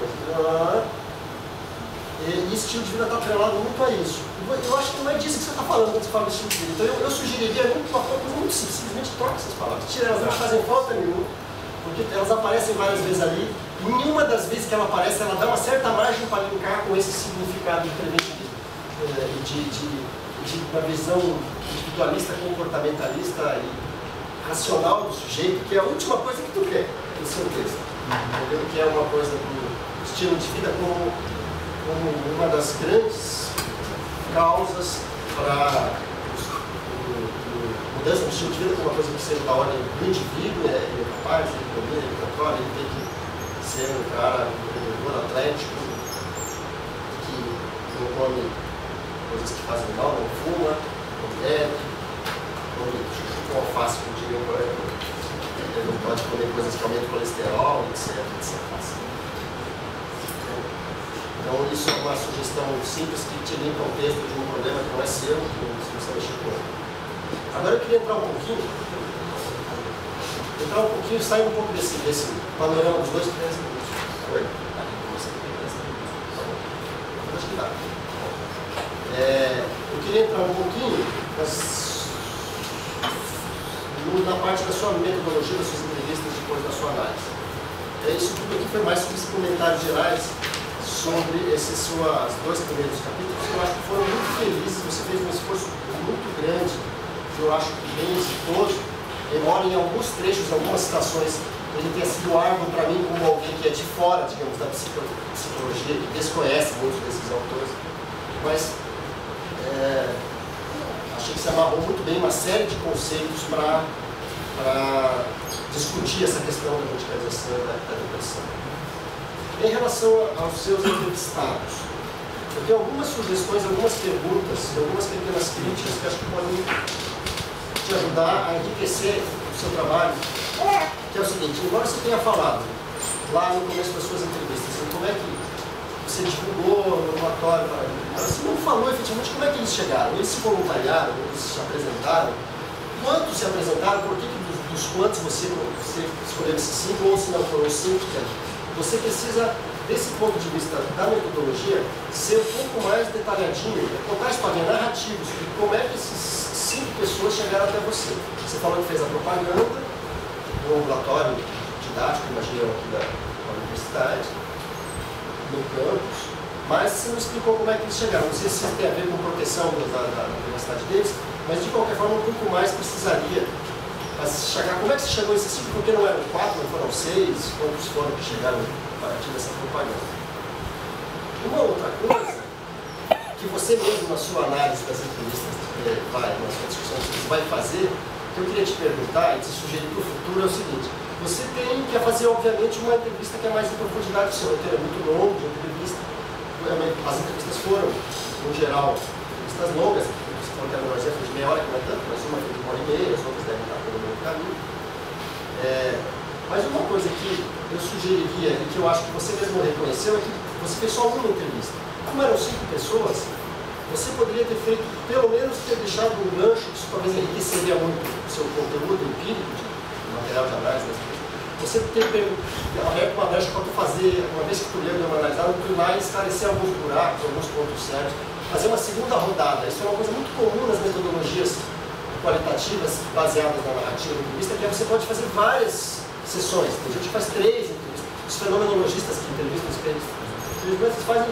e estilo de vida está atrelado muito a isso. Eu acho que não é disso que você está falando quando você fala de estilo de vida. Então eu sugeriria uma coisa muito simples, simplesmente troca essas palavras, tira elas, não fazem falta nenhuma, porque elas aparecem várias vezes ali, e nenhuma das vezes que ela aparece, ela dá uma certa margem para linkar com esse significado de preventivismo, de uma visão individualista, comportamentalista e racional do sujeito, que é a última coisa que tu quer no seu texto. Entendeu? Que é uma coisa do estilo de vida como uma das grandes causas para mudança do estilo de vida, como uma coisa que seja da ordem do indivíduo, ele é capaz, ele domina, ele controla, ele tem que ser um cara, um vendedor atlético, que não come coisas que fazem mal, não fuma, não bebe, come chuchu com alface, como diria o colega, ele não pode comer coisas que aumentam o colesterol, etc. Então isso é uma sugestão simples que te limpa o texto de um problema que não é seu, que você mexer com ele. Agora eu queria entrar um pouquinho, sair um pouco desse panorama dos 2 primeiros minutos. Oi? Acho que dá. Eu queria entrar um pouquinho na parte da sua metodologia, das suas entrevistas, depois da sua análise. Isso tudo aqui foi mais sobre esses comentários gerais sobre esses 2 primeiros capítulos, que eu acho que foram muito felizes. Você fez um esforço muito grande, que eu acho que bem exitoso, embora em alguns trechos, algumas citações, ele tenha sido árduo para mim como alguém que é de fora, digamos, da psicologia, que desconhece muitos desses autores, mas achei que se amarrou muito bem uma série de conceitos para discutir essa questão da medicalização e da depressão. Em relação aos seus entrevistados, eu tenho algumas sugestões, algumas perguntas, algumas pequenas críticas que acho que podem te ajudar a enriquecer o seu trabalho Que é o seguinte, embora você tenha falado lá no começo das suas entrevistas, assim, como é que você divulgou no relatório, mas você não falou efetivamente como é que eles chegaram. Eles se voluntariaram, eles se apresentaram. Quantos se apresentaram, por que dos quantos você escolheu esses 5, ou se não foram 5? Você precisa, desse ponto de vista da metodologia, ser um pouco mais detalhadinho, contar histórias narrativas, de como é que esses 5 pessoas chegaram até você. Você falou que fez a propaganda, no ambulatório didático, imagino, aqui da universidade, no campus, mas você não explicou como é que eles chegaram. Não sei se tem a ver com proteção da privacidade deles, mas de qualquer forma um pouco mais precisaria para chegar. Como é que você chegou a esses 5? Porque não eram 4, não foram 6? Quantos foram que chegaram a partir dessa propaganda? Uma outra coisa que você mesmo na sua análise das entrevistas, na sua discussão que você vai fazer, que eu queria te perguntar e te sugerir para o futuro é o seguinte: você tem que fazer, obviamente, uma entrevista que é mais em profundidade. O seu roteiro é muito longo de entrevista. As entrevistas foram, no geral, entrevistas longas. Você falou que a menorzinha foi de meia hora, que não é tanto, mas uma foi de 1h30, as outras devem estar pelo meio caminho. Mas uma coisa que eu sugeriria e que eu acho que você mesmo reconheceu é que você fez só uma entrevista. Como eram 5 pessoas, você poderia ter feito, pelo menos, ter deixado um gancho, que isso talvez enriqueceria muito o seu conteúdo empírico, de material de análise. Você ter aberto uma brecha para tu fazer, uma vez que tu leu e deu uma analisada, tu ir lá e esclarecer alguns buracos, alguns pontos certos, fazer uma segunda rodada. Isso é uma coisa muito comum nas metodologias qualitativas baseadas na narrativa da entrevista, que é você pode fazer várias sessões. Tem gente que faz 3 entrevistas. Os fenomenologistas que entrevistam os clientes fazem.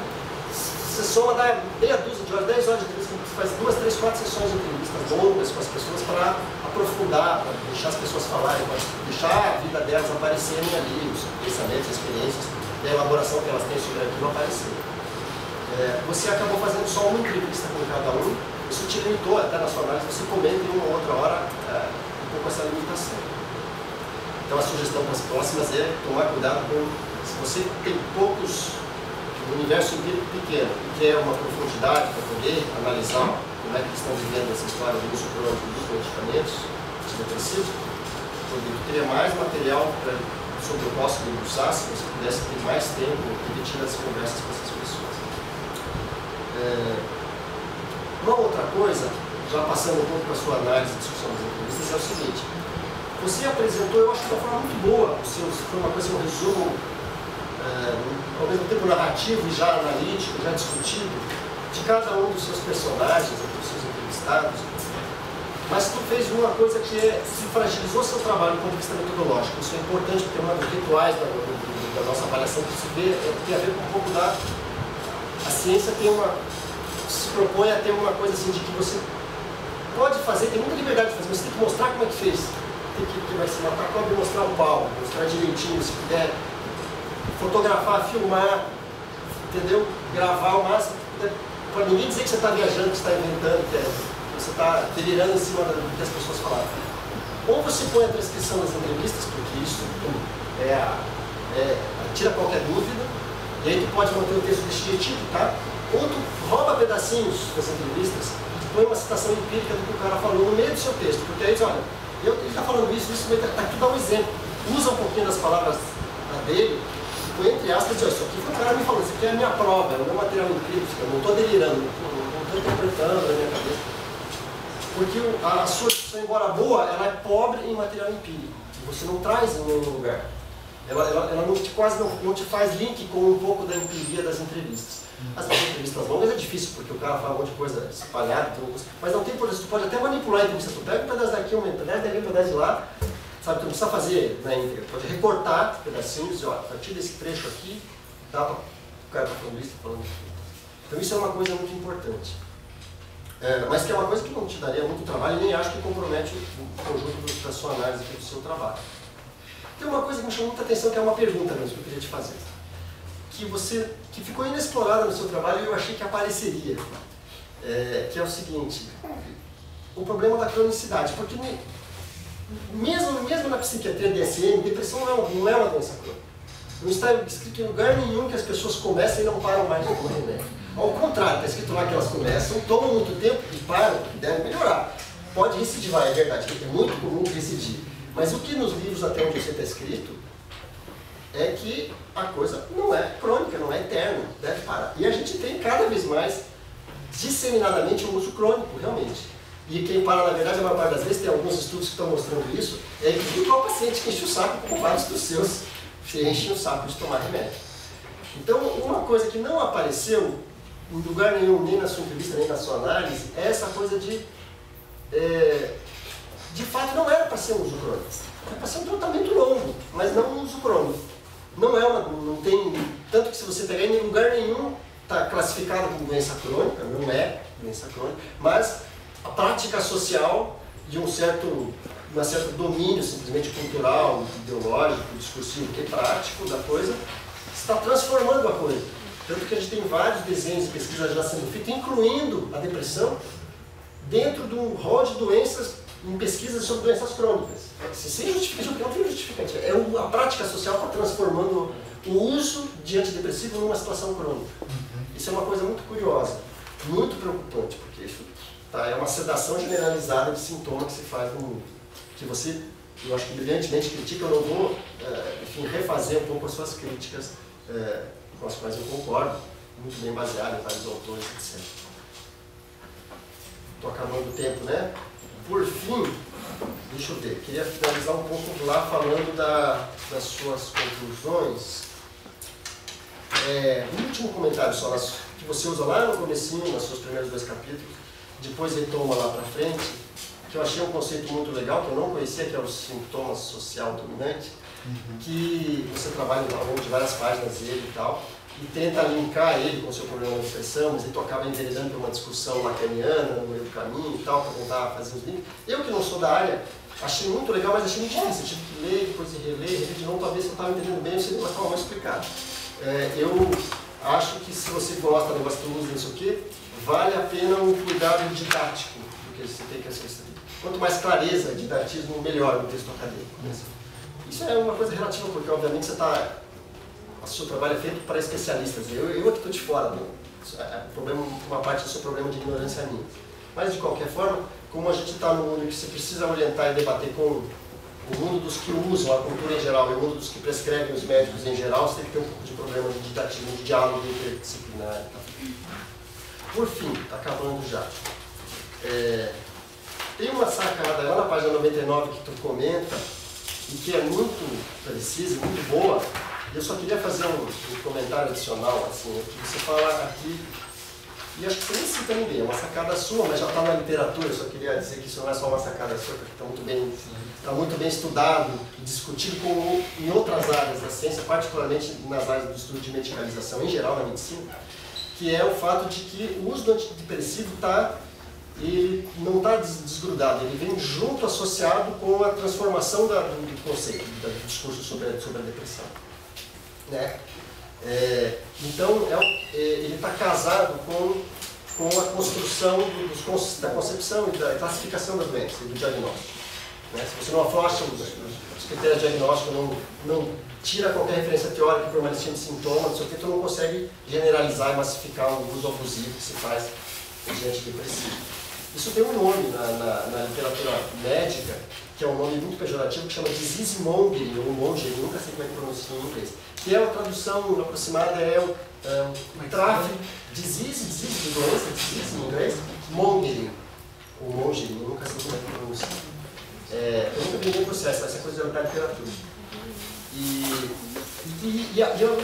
Você soma, dá meia dúzia de horas, 10 horas de entrevista, você faz 2, 3, 4 sessões de entrevistas longas com as pessoas para aprofundar, para deixar as pessoas falarem, para deixar a vida delas aparecerem ali, os pensamentos, as experiências, a elaboração que elas têm sobre aquilo aparecer. Você acabou fazendo só uma entrevista com cada um, isso te limitou até na sua análise, você comenta em uma outra hora um pouco essa limitação. Então a sugestão para as próximas é tomar cuidado com, se você tem poucos, um universo empírico pequeno, e quer uma profundidade para poder analisar como é que estão vivendo essa história do uso crônico dos medicamentos antidepressivos, eu teria mais material sobre o próximo usar, se você pudesse ter mais tempo repetindo as conversas com essas pessoas. Uma outra coisa, já passando um pouco para a sua análise e discussão das entrevistas, é o seguinte: você apresentou, eu acho que de uma forma muito boa, foi uma coisa, um resumo, ao mesmo tempo narrativo e já analítico, já discutido, de cada um dos seus personagens, dos seus entrevistados, mas tu fez uma coisa que se fragilizou seu trabalho do ponto de vista metodológico. Isso é importante porque é uma dos rituais da nossa avaliação que se vê, tem a ver com um pouco da... A ciência se propõe a ter uma coisa assim de que você pode fazer, tem muita liberdade de fazer, mas você tem que mostrar como é que fez. Tem que vai se matar cobra e mostrar o pau, mostrar direitinho, se puder fotografar, filmar, entendeu? Gravar o máximo, para ninguém dizer que você está viajando, que você está inventando, que você está delirando em cima do que as pessoas falaram. Ou você põe a transcrição das entrevistas, porque isso tira qualquer dúvida, e aí tu pode manter o texto desse jeitinho, tá? Ou tu rouba pedacinhos das entrevistas e põe uma citação empírica do que o cara falou no meio do seu texto, porque aí diz, olha, ele está falando isso, tá aqui, dá um exemplo. Usa um pouquinho das palavras dele, põe entre aspas e diz, isso aqui foi o cara me falando, isso aqui é a minha prova, é o meu material empírico, eu não estou delirando, não estou interpretando na minha cabeça. Porque a sua discussão, embora boa, ela é pobre em material empírico. Você não traz em nenhum lugar. Ela quase não te faz link com um pouco da empiria das entrevistas. As entrevistas longas é difícil, porque o cara fala um monte de coisa espalhada, mas não tem por isso. Tu pode até manipular a entrevista. Tu pega um pedaço daqui, um pedaço daqui, um pedaço de lá. Sabe, tu não precisa fazer na íntegra. Pode recortar pedacinhos e, ó, a partir desse trecho aqui, dá para o cara está falando isso, falando aquilo. Então isso é uma coisa muito importante. Mas que é uma coisa que não te daria muito trabalho e nem acho que compromete o conjunto da sua análise aqui do seu trabalho. Tem uma coisa que me chamou muita atenção, que é uma pergunta mesmo que eu queria te fazer. Que ficou inexplorada no seu trabalho e eu achei que apareceria. Que é o seguinte, o problema da cronicidade. Porque mesmo na psiquiatria DSM, depressão não é uma doença crônica. Não está escrito em lugar nenhum que as pessoas começam e não param mais de tomar remédio. Ao contrário, está escrito lá que elas começam, tomam muito tempo e param, e devem melhorar. Pode recidivar, é verdade, é muito comum recidir. Mas o que nos livros, até onde você está escrito, é que a coisa não é crônica, não é eterna, deve parar. E a gente tem cada vez mais, disseminadamente, um uso crônico, realmente. E quem para, na verdade, a maior parte das vezes, tem alguns estudos que estão mostrando isso, é inclusive o paciente que enche o saco com vários dos seus, que enchem o saco de tomar remédio. Então, uma coisa que não apareceu em lugar nenhum, nem na sua entrevista, nem na sua análise, é essa coisa de fato, não era para ser um uso crônico. É para ser um tratamento longo, mas não um uso crônico. Não é não tem, tanto que se você pegar em lugar nenhum, está classificado como doença crônica, não é doença crônica, mas a prática social de um certo domínio, simplesmente cultural, ideológico, discursivo e prático da coisa, está transformando a coisa. Tanto que a gente tem vários desenhos e pesquisas já sendo feitos, incluindo a depressão, dentro de um rol de doenças, em pesquisas sobre doenças crônicas. Sem justificativa, porque não tem justificativa. A prática social está transformando o uso de antidepressivo numa situação crônica. Isso é uma coisa muito curiosa, muito preocupante, porque isso é uma sedação generalizada de sintomas que se faz no mundo. Que você, eu acho que brilhantemente critica, eu não vou, enfim, refazer um pouco as suas críticas, com as quais eu concordo, muito bem baseado em vários autores, etc. Estou acabando o tempo, né? Por fim, deixa eu ver, queria finalizar um pouco lá falando das suas conclusões. Um último comentário só, que você usa lá no comecinho, nos seus primeiros 2 capítulos, depois retoma lá para frente, que eu achei um conceito muito legal, que eu não conhecia, que é o sintoma social dominante, que você trabalha ao longo de várias páginas dele e tal, e tenta linkar ele com o seu problema de depressão, mas aí tu acaba enveredando por uma discussão lacaniana no meio do caminho e tal, para tentar fazer os links. Eu que não sou da área, achei muito legal, mas achei muito difícil. Eu tive que ler, depois reler de novo, para ver se eu estava entendendo bem, se eu estava mal explicado. Eu acho que se você gosta do negócio do uso, não sei o quê, vale a pena um cuidado didático do que você tem que assistir. Quanto mais clareza, didatismo, melhor no texto acadêmico. Isso é uma coisa relativa, porque obviamente o seu trabalho é feito para especialistas. Eu aqui estou de fora, uma parte do seu problema de ignorância é minha. Mas de qualquer forma, como a gente está no mundo que você precisa orientar e debater com o mundo dos que usam a cultura em geral e o mundo dos que prescrevem os médicos em geral, você tem que ter um pouco de problema de didatismo, de diálogo interdisciplinar. Por fim, está acabando já. Tem uma sacada lá na página 99 que tu comenta e que é muito precisa, muito boa. Eu só queria fazer um comentário adicional, assim, que você fala aqui, e acho que você nem cita ninguém, é uma sacada sua, mas já está na literatura, eu só queria dizer que isso não é só uma sacada sua, porque está muito bem estudado e discutido em outras áreas da ciência, particularmente nas áreas do estudo de medicalização, em geral na medicina, que é o fato de que o uso do antidepressivo ele não está desgrudado, ele vem junto, associado com a transformação do conceito, do discurso sobre a depressão. Né? Então, ele está casado com a construção da concepção e da classificação da doença e do diagnóstico. Né? Se você não afrouxa os critérios diagnósticos, não tira qualquer referência teórica para uma listinha de sintomas, não sei o que, tu não consegue generalizar e massificar o uso abusivo que se faz de antidepressivo. Isso tem um nome na literatura médica, que é um nome muito pejorativo, que chama disease mongering, ou mongering, nunca sei como é que pronuncia em inglês, que é a tradução aproximada, o tráfico, disease de doença, disease em inglês, mongering, ou mongering, eu nunca sei como é que pronuncia. Eu nunca vi nenhum processo, essa coisa da literatura.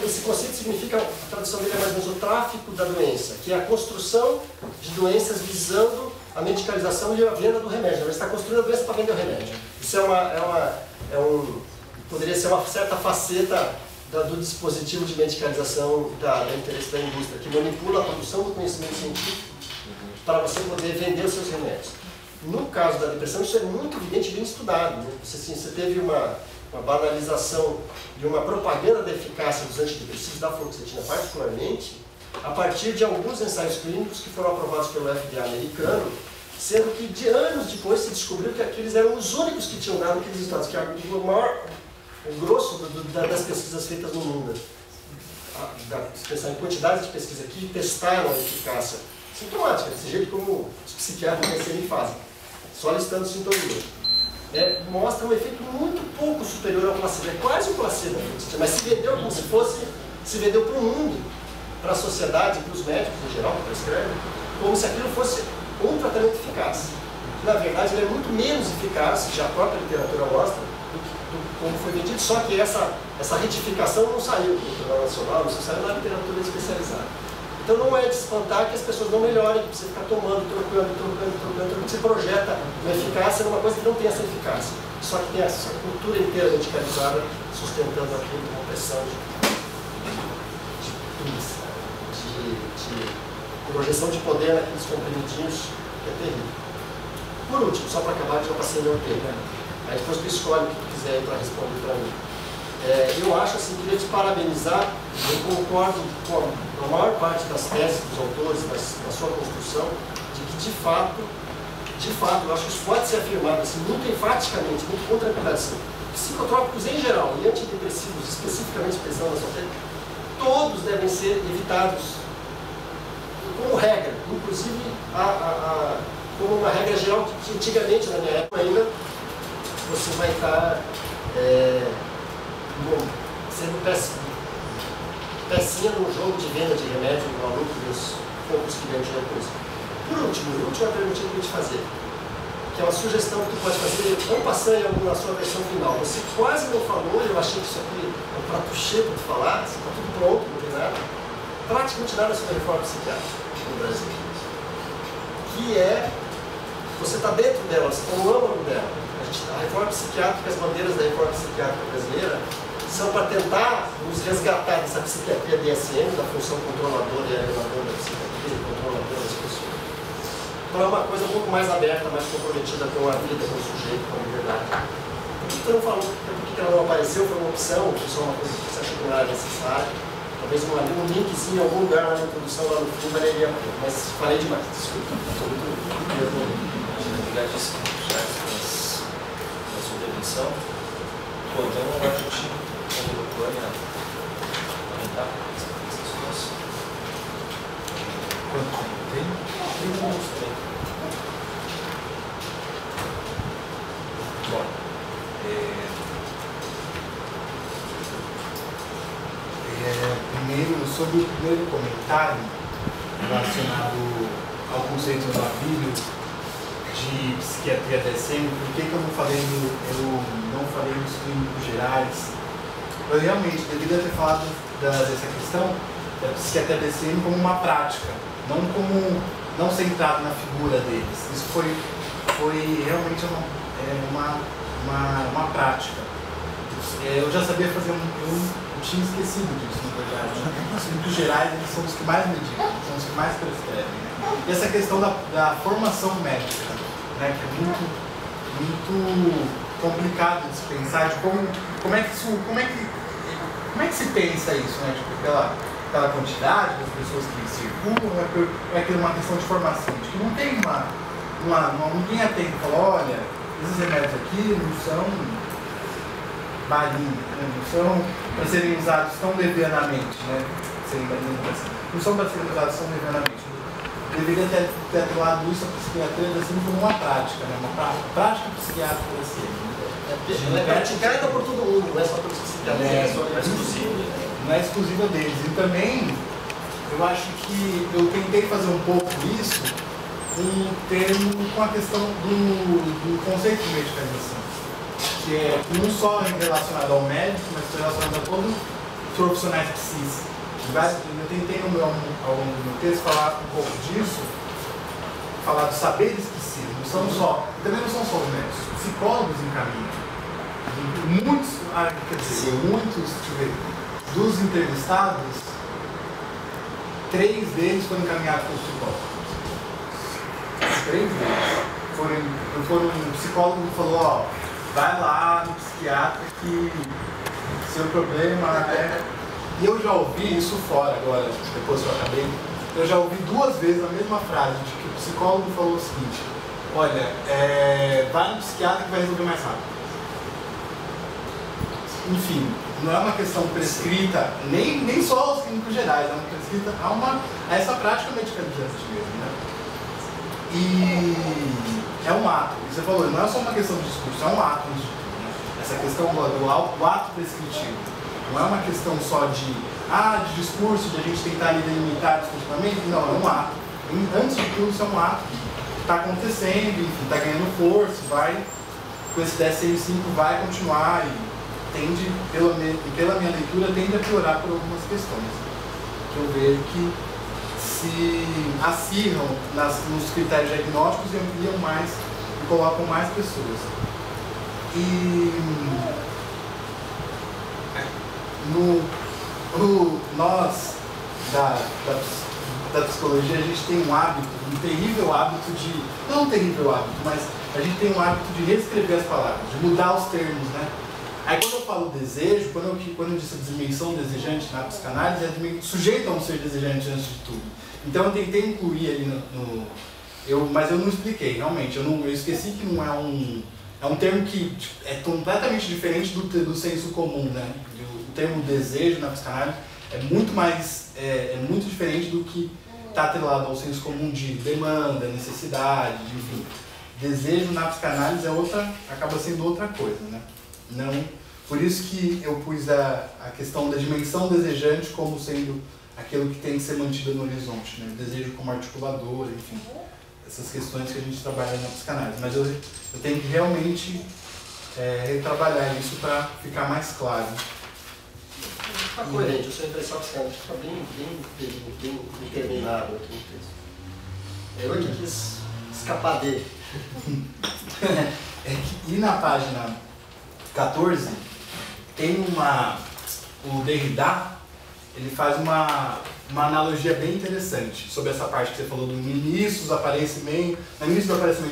Esse conceito significa, a tradução dele é mais ou menos o tráfico da doença, que é a construção de doenças visando a medicalização e a venda do remédio. Você está construindo a doença para vender o remédio. Isso poderia ser uma certa faceta do dispositivo de medicalização do interesse da indústria, que manipula a produção do conhecimento científico para você poder vender os seus remédios. No caso da depressão, isso é muito evidente e bem estudado. Né? Você teve uma banalização e uma propaganda da eficácia dos antidepressivos, da fluoxetina particularmente, a partir de alguns ensaios clínicos que foram aprovados pelo FDA americano, sendo que de anos depois se descobriu que aqueles eram os únicos que tinham dado aqueles resultados, que é o grosso das pesquisas feitas no mundo, pensar em quantidades de pesquisa que testaram a eficácia sintomática, desse jeito como os psiquiatras e fazem, só listando sintomas. mostra um efeito muito pouco superior ao placebo. É quase um placebo, mas se vendeu como se fosse, se vendeu para o mundo, para a sociedade, para os médicos em geral, que prescrevem, como se aquilo fosse um tratamento eficaz. Na verdade, ele é muito menos eficaz, já a própria literatura mostra, do como foi vendido, só que essa retificação não saiu do Jornal Nacional, não saiu na literatura especializada. Então não é de espantar que as pessoas não melhorem, que você fica tomando, trocando, você projeta uma eficácia numa coisa que não tem essa eficácia. Só que tem essa cultura inteira medicalizada sustentando aquilo com uma pressão de projeção de poder naqueles comprimidinhos, que é terrível. Por último, só para acabar, que já passei meu tempo, aí depois tu escolhe o que tu quiser para responder para mim. Eu acho assim, queria te parabenizar, eu concordo com a maior parte das teses dos autores, da sua construção, de que de fato, eu acho que isso pode ser afirmado assim, muito enfaticamente, muito com tranquilidade, assim, psicotrópicos em geral e antidepressivos, especificamente pensando na sua tese, todos devem ser evitados como regra, inclusive como uma regra geral que antigamente, na minha época ainda, você vai estar sendo pecinha num jogo de venda de remédio maluco dos poucos que ganham dinheiro com isso. Por último, a última pergunta que eu vou te fazer, que é uma sugestão que tu pode fazer, vamos passar na sua versão final. Você quase não falou, eu achei que isso aqui é um prato cheio para tu falar, está tudo pronto, não tem nada. Praticamente nada sobre a reforma psiquiátrica no Brasil. Que você está dentro dela, você está no âmago dela. A reforma psiquiátrica, as bandeiras da reforma psiquiátrica brasileira são para tentar nos resgatar dessa psiquiatria DSM, da função controladora e alienadora da psiquiatria, controladora das pessoas, para uma coisa um pouco mais aberta, mais comprometida com a vida, com o sujeito, com a liberdade. Por que você não falou? Por que ela não apareceu? Foi uma opção? Foi só uma coisa que você achou que não era necessária? Talvez um linkzinho em algum lugar lá na introdução, lá no fim, valeria a pena. Mas falei demais, desculpa. Obrigadíssimo, Charles, pela sua intervenção. Então agora a gente convidou o Clânia a comentar essas questões. Quanto tempo tem? 30 minutos também. Bom, primeiro, sobre o primeiro comentário relacionado ao conceito do Abílio de psiquiatria DSM, por que eu não falei nos clínicos gerais? Eu realmente deveria ter falado dessa questão da psiquiatria DSM como uma prática, não centrado na figura deles. Isso foi realmente uma prática. Eu já sabia fazer eu tinha esquecido disso, na verdade. Os clínicos gerais, eles são os que mais medicam, são os que mais prescrevem. Né? E essa questão da formação médica, né, que é muito complicado de se pensar, de como é que se pensa isso, né? Tipo, aquela quantidade das pessoas que circulam, é uma questão de formação, de que não tem ninguém atento e fala, olha, esses remédios aqui não são balinha, né? Não são para serem usados tão levianamente, né? Não são para serem usados tão levianamente. Deveria ter atrelado isso à psiquiatria assim como uma prática, né? Uma prática psiquiátrica assim. Ela é praticada por todo mundo, não é só por psiquiatria, é exclusiva. Não é exclusiva deles. E também, eu acho que eu tentei fazer um pouco isso com a questão do conceito de medicalização. Que é não só relacionado ao médico, mas relacionado a todos os profissionais psíquicos. Eu tentei ao longo do meu texto falar um pouco disso, falar dos saberes psíquicos. Também não são só os médicos, os psicólogos encaminham. Muitos dos entrevistados, 3 deles foram encaminhados pelos psicólogos. 3 deles. Foram um psicólogo que falou, vai lá no psiquiatra que seu problema é... E eu já ouvi isso fora agora, depois que eu acabei, eu já ouvi 2 vezes a mesma frase, de que o psicólogo falou o seguinte, olha, vai no psiquiatra que vai resolver mais rápido. Enfim, não é uma questão prescrita, nem só aos clínicos gerais, é uma prescrita a essa prática medicalizante mesmo, né? é um ato. Você falou, não é só uma questão de discurso, é um ato. Essa questão do ato prescritivo. Não é uma questão só de discurso, de a gente tentar ali delimitar discursivamente. Não, é um ato. Antes de tudo, isso é um ato que está acontecendo, enfim, está ganhando força, vai, com esse 10.5 vai continuar e tende, pela minha leitura, tende a piorar por algumas questões. Que eu vejo que se acirram nos critérios diagnósticos e ampliam mais e colocam mais pessoas. E nós da psicologia, a gente tem um hábito, um terrível hábito de, não um terrível hábito, mas a gente tem um hábito de reescrever as palavras, de mudar os termos, né? Aí quando eu falo desejo, quando eu disse a dimensão desejante na psicanálise, é sujeito a um ser desejante antes de tudo. Então eu tentei incluir ali mas eu não expliquei, realmente, eu esqueci que não é um termo que é completamente diferente do senso comum, né? O termo desejo na psicanálise é muito mais, é muito diferente do que está atrelado ao senso comum de demanda, necessidade, enfim. Desejo na psicanálise acaba sendo outra coisa, né? Não, por isso que eu pus a questão da dimensão desejante como sendo aquilo que tem que ser mantido no horizonte, né? Desejo como articulador, enfim. Essas questões que a gente trabalha na psicanálise. Mas eu tenho que realmente retrabalhar isso para ficar mais claro. Está coerente, a sua impressão psicanalítica está bem determinado aqui no texto. Eu que quis escapar dele. E na página 14, tem o Derrida, ele faz uma analogia bem interessante sobre essa parte que você falou do início do aparecimento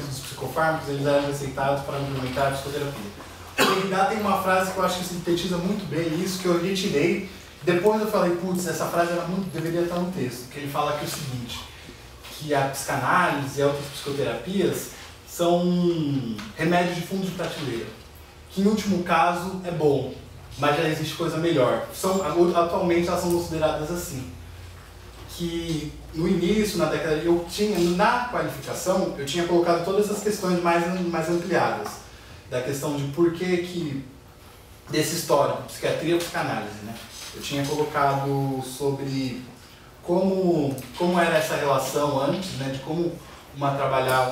dos psicofármacos, eles eram aceitados para implementar a psicoterapia. O Derrida tem uma frase que eu acho que sintetiza muito bem isso, que eu retirei. Depois eu falei, putz, essa frase deveria estar no texto, que ele fala aqui o seguinte, que a psicanálise e outras psicoterapias são remédios de fundo de prateleira, que em último caso é bom, mas já existe coisa melhor. Atualmente elas são consideradas assim. Que no início, na década, na qualificação, eu tinha colocado todas essas questões mais ampliadas, da questão de por que desse histórico, psiquiatria e psicanálise, né? Eu tinha colocado sobre como era essa relação antes, né? De como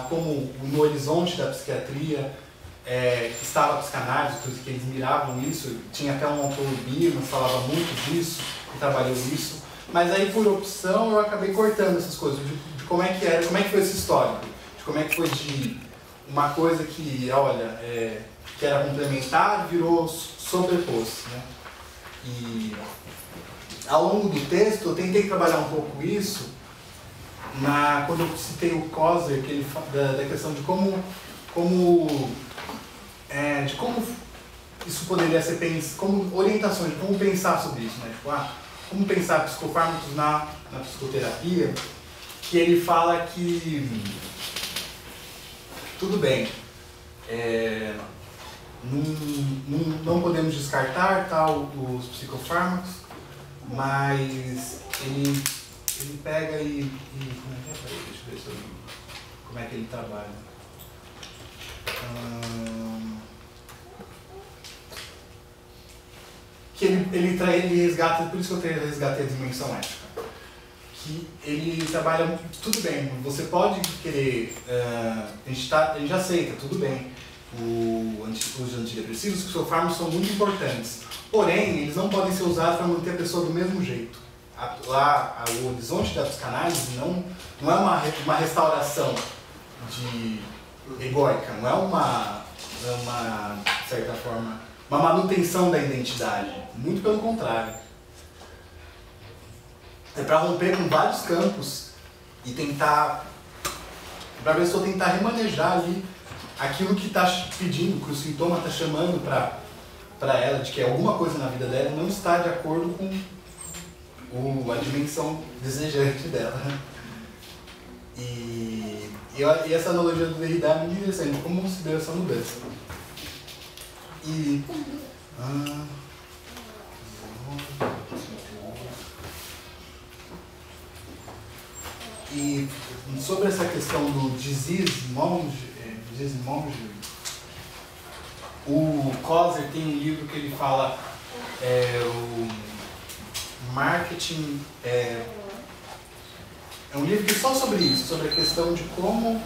como no horizonte da psiquiatria estava a psicanálise, que eles miravam isso. Tinha até um autor, Biermann, que falava muito disso, que trabalhou isso. Mas aí, por opção, eu acabei cortando essas coisas, de como é que foi esse histórico, de como é que foi de uma coisa que, olha, que era complementar, virou sobreposto, né? E ao longo do texto, eu tentei trabalhar um pouco isso, quando eu citei o Koser, que ele da questão de como isso poderia ser como orientações de como pensar sobre isso, né? Tipo, como pensar psicofármacos na psicoterapia, que ele fala que tudo bem, não podemos descartar os psicofármacos, mas ele pega e como é que é? Deixa eu ver como é que ele trabalha. Que ele resgata, por isso que eu resgatei a dimensão ética. Que ele trabalha, tudo bem, você pode querer, a gente já aceita, tudo bem, os antidepressivos, os psicofármacos são muito importantes, porém, eles não podem ser usados para manter a pessoa do mesmo jeito. O horizonte da psicanálise não é uma restauração egóica, não é de certa forma, uma manutenção da identidade, muito pelo contrário. É para romper com vários campos e para a pessoa tentar remanejar ali aquilo que está pedindo, que o sintoma está chamando para ela, de que alguma coisa na vida dela não está de acordo com a dimensão desejante dela. E essa analogia do Derrida é muito interessante, como se deu essa mudança. E sobre essa questão do disease Desmonge. O Koser tem um livro que ele fala o marketing é um livro que só sobre isso, sobre a questão de como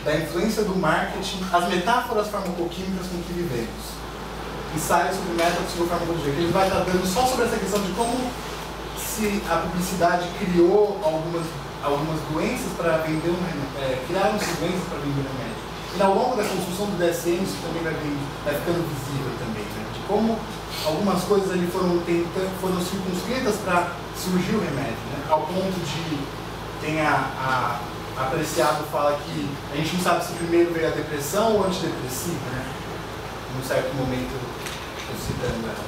da influência do marketing, as metáforas farmacoquímicas com que vivemos. Ensaio sobre métodos de farmacologia, que ele vai tratando só sobre essa questão de como se a publicidade criou algumas doenças para vender criaram-se doenças para vender um remédio. E ao longo da construção do DSM isso também vai ficando visível também, né? De como algumas coisas ali foram circunscritas para surgir o remédio, né? Ao ponto de tem a Apreciado fala que a gente não sabe se primeiro veio a depressão ou antidepressiva, né? Num certo momento, estou citando ela.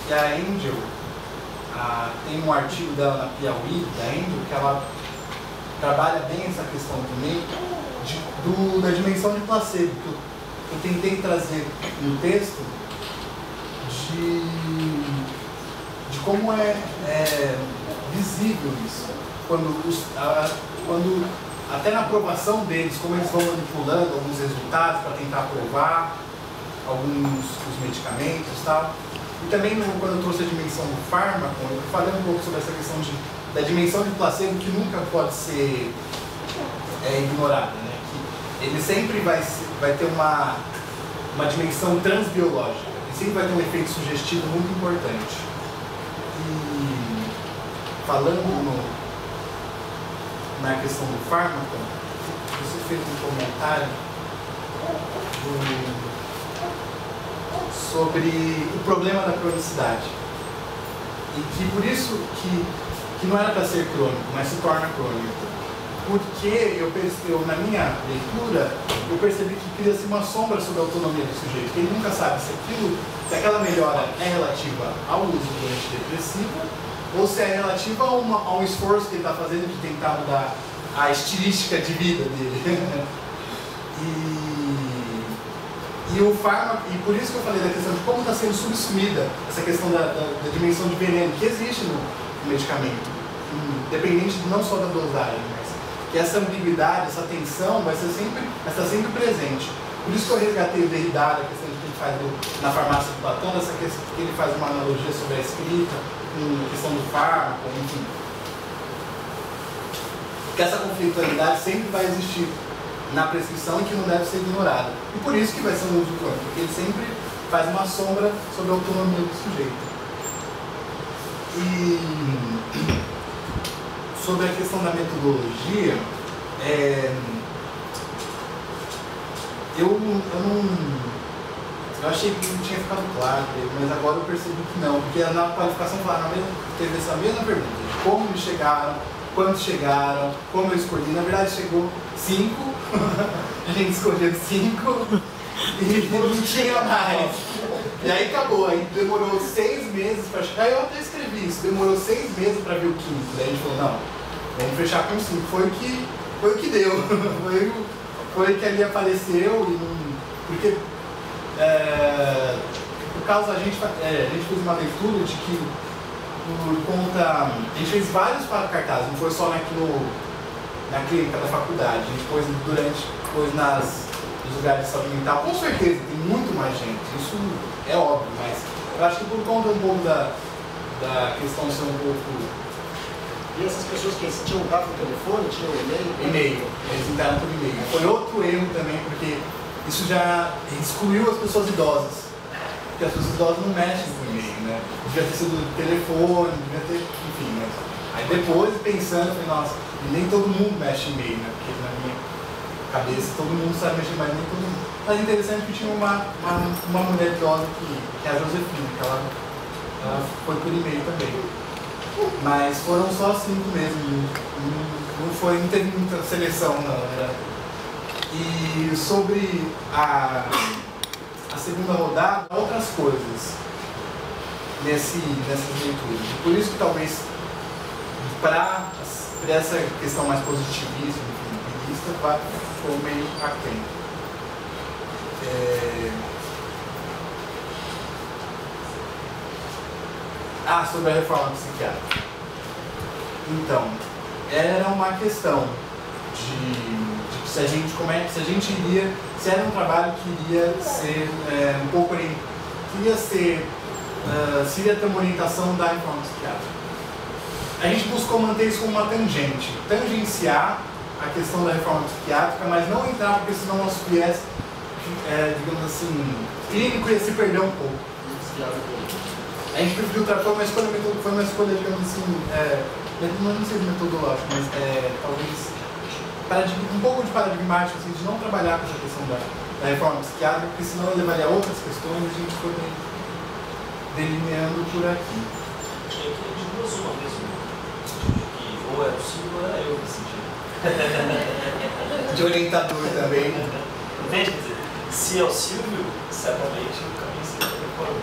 E a Angel, tem um artigo dela na Piauí, da Angel, que ela trabalha bem essa questão também da dimensão de placebo, que eu tentei trazer no texto de como é visível isso. Quando até na aprovação deles, como eles vão manipulando alguns resultados para tentar aprovar alguns dos medicamentos e tal. E também quando eu trouxe a dimensão do fármaco, eu falei um pouco sobre essa questão da dimensão de placebo que nunca pode ser ignorada, né? Que ele sempre vai ter uma dimensão transbiológica, ele sempre vai ter um efeito sugestivo muito importante. E falando na questão do fármaco, você fez um comentário sobre o problema da cronicidade. E que por isso que não era para ser crônico, mas se torna crônico. Porque na minha leitura, eu percebi que cria-se uma sombra sobre a autonomia do sujeito, que ele nunca sabe se aquela melhora é relativa ao uso do antidepressivo ou se é relativa a um esforço que ele está fazendo de tentar mudar a estilística de vida dele. E o fármaco, e por isso que eu falei da questão de como está sendo subsumida essa questão da dimensão de veneno que existe no medicamento, independente não só da dosagem, mas que essa ambiguidade, essa tensão vai estar sempre presente. Por isso que eu resgatei o Derrida, a questão que ele faz na farmácia do Platão, essa questão que ele faz uma analogia sobre a escrita, com a questão do fármaco, enfim. Que essa conflitualidade sempre vai existir na prescrição e que não deve ser ignorada. E por isso que vai ser um uso crônico, porque ele sempre faz uma sombra sobre a autonomia do sujeito. E sobre a questão da metodologia, eu achei que não tinha ficado claro, mas agora eu percebi que não, porque na qualificação teve essa mesma pergunta, de como eles chegaram, quantos chegaram, como eu escolhi. Na verdade chegou 5, a gente escolheu 5 e não tinha mais. E aí acabou, aí demorou 6 meses para chegar, eu até escrevi isso, demorou 6 meses para ver o quinto. Daí a gente falou, não, vamos fechar com 5, foi o que deu, foi o que ali apareceu, porque por causa a gente fez uma leitura de que por conta, a gente fez vários cartazes, não foi só na clínica da faculdade, a gente pôs nos lugares de saúde mental, com certeza tem muito mais gente, isso é óbvio, mas eu acho que por conta um pouco da questão ser um pouco... E essas pessoas que tinham dado o telefone, tinham e-mail? E-mail, eles entraram por e-mail. Foi outro erro também, porque isso já excluiu as pessoas idosas. Porque as pessoas idosas não mexem com e-mail, né? Devia ter sido telefone, devia ter, enfim, né? Aí depois, pensando, eu falei, nossa, nem todo mundo mexe em e-mail, né? Porque na minha cabeça todo mundo sabe mexer, mas nem todo mundo. Mas é interessante que tinha uma mulher idosa que é a Josefina, que ela foi por e-mail também. Mas foram só 5 mesmo, não teve muita seleção não. E sobre a segunda rodada, outras coisas nessas leituras. Por isso que talvez para essa questão mais positivista, empirista, ficou meio aquém. Sobre a reforma psiquiátrica. Então, era uma questão de se a gente iria, se era um trabalho que iria ser um pouco se ia ter uma orientação da reforma psiquiátrica. A gente buscou manter isso como uma tangente, tangenciar a questão da reforma psiquiátrica, mas não entrar, porque senão o nosso viés, digamos assim, clínico ia se perder um pouco. A gente preferiu foi uma escolha, digamos assim, não sei se metodológica, mas talvez um pouco de paradigmático, assim, de não trabalhar com essa questão da reforma psiquiátrica, porque senão ele levaria a outras questões e a gente foi delineando por aqui. Acho que aqui de duas uma mesmo, que ou era o Silvio ou era eu nesse sentido. De orientador também. Entende? Quer dizer, se é o Silvio, certamente o caminho seria a reforma.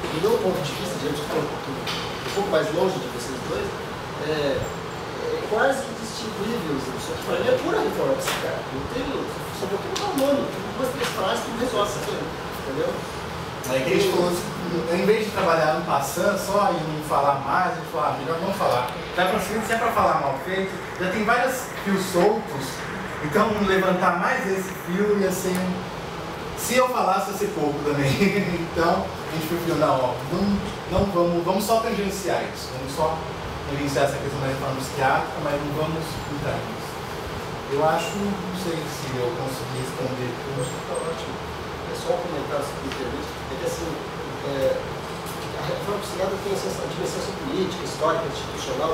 Do meu ponto de vista, diante de um pouco mais longe de vocês dois, é quase que distinguível. Para mim é pura reforma psiquiátrica. Só vou colocar o nome, duas, três frases que resolve isso aqui, entendeu? Aí que a gente falou, em vez de trabalhar no passando só e não falar mais, a gente falou, melhor não falar. Se é para falar mal feito, já tem vários fios soltos, então levantar mais esse fio ia ser. Se eu falasse, ia ser pouco também. Então a gente preferiu, não vamos só tangenciar isso, vamos só tangenciar essa questão da reforma psiquiátrica, mas não vamos entrar nisso. Eu acho, não sei se eu consegui responder tudo. Está ótimo. É só um comentário sobre isso. É que assim, a reforma psiquiátrica tem a dimensão política, histórica, institucional,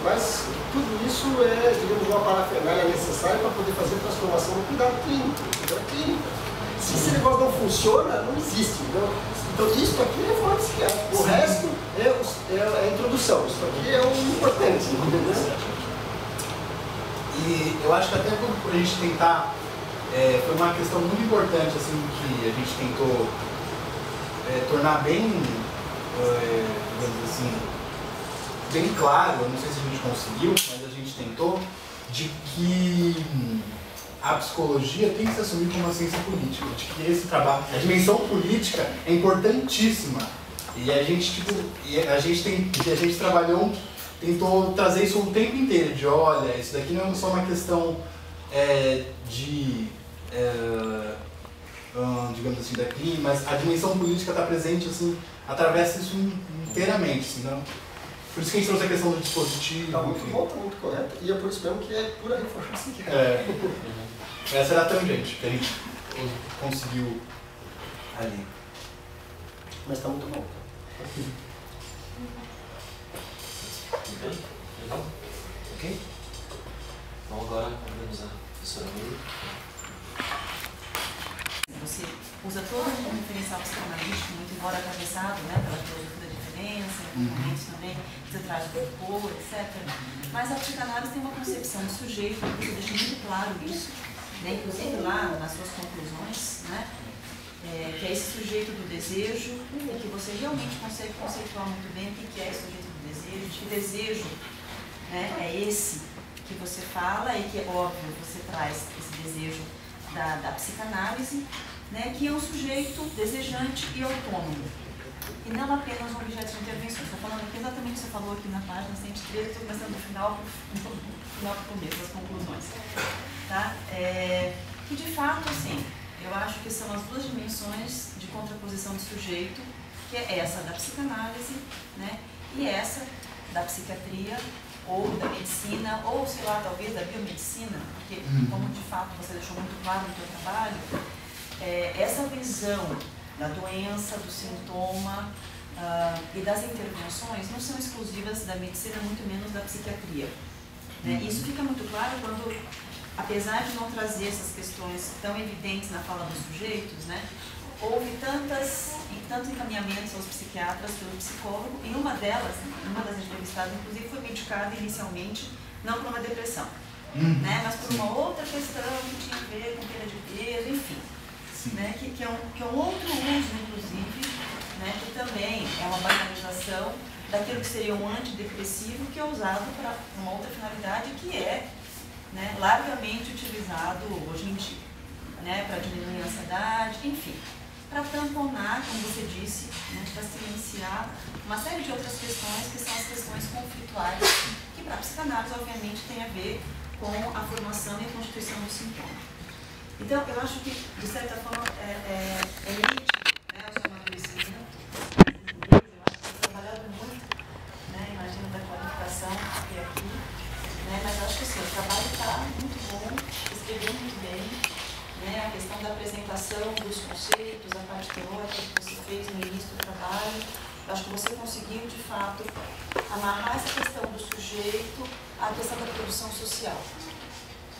mas tudo isso é, digamos, uma parafernália necessária para poder fazer transformação no cuidado clínico. Se esse negócio não funciona, não existe. Então isso aqui é reforma psiquiátrica. O resto é a introdução. Isso aqui é o importante. Entendeu? E eu acho que até por a gente tentar, foi uma questão muito importante assim, que a gente tentou tornar bem, digamos assim, bem claro, eu não sei se a gente conseguiu, mas a gente tentou, de que a psicologia tem que se assumir como uma ciência política, de que esse trabalho, a dimensão política é importantíssima. E a gente, a gente trabalhou, tentou trazer isso o tempo inteiro, de olha, isso daqui não é só uma questão digamos assim, daqui, mas a dimensão política está presente, assim, atravessa isso inteiramente, assim, não? Por isso que a gente trouxe a questão do dispositivo. Está muito bom, está muito correto, e é por isso mesmo que é pura reforma psiquiátrica. Essa era a tangente que a gente conseguiu ali. Mas está muito bom. Tudo bem? Legal? Ok? Então agora vamos a professora Miri. Você usa todo um referencial psicanalítico, muito embora atravessado, né, pela filosofia da diferença, momentos também, você traz do corpo, etc. Mas a psicanálise tem uma concepção de sujeito, você deixa muito claro isso, né, inclusive lá nas suas conclusões, né, que é esse sujeito do desejo, e que você realmente consegue conceituar muito bem o que é esse sujeito do desejo, de que desejo, né, é esse que você fala e que, óbvio, você traz esse desejo da psicanálise, né, que é um sujeito desejante e autônomo, e não apenas um objeto de intervenção. Estou falando aqui exatamente o que você falou aqui na página 113, estou começando do final para o começo, das conclusões. Tá? E de fato, assim, eu acho que são as duas dimensões de contraposição de sujeito, que é essa da psicanálise, né, e essa da psiquiatria, ou da medicina, ou sei lá, talvez da biomedicina, porque como de fato você deixou muito claro no seu trabalho, essa visão da doença, do sintoma e das intervenções não são exclusivas da medicina, muito menos da psiquiatria. Né? Isso fica muito claro quando, apesar de não trazer essas questões tão evidentes na fala dos sujeitos, né, houve tantos encaminhamentos aos psiquiatras pelo psicólogo, e uma das entrevistadas, inclusive, foi medicada inicialmente, não por uma depressão, né, mas por uma outra questão que tinha a ver com perda de peso, enfim, né, que é um outro uso, inclusive, né, que também é uma banalização daquilo que seria um antidepressivo, que é usado para uma outra finalidade, que é, né, largamente utilizado hoje em dia, né, para diminuir a ansiedade, enfim. para tamponar, como você disse, né, para silenciar uma série de outras questões que são as questões conflituais, que para a psicanálise, obviamente, tem a ver com a formação e a constituição do sintoma. Então, eu acho que, de certa forma, é nítido, né, o seu amadurecimento. Eu acho que tem trabalhado muito, né, imagino, da qualificação até aqui, né, mas acho que assim, o trabalho está muito bom, escreveu muito bem, né, a questão da apresentação dos conceitos, a parte teórica que você fez no início do trabalho. Eu acho que você conseguiu, de fato, amarrar essa questão do sujeito à questão da produção social,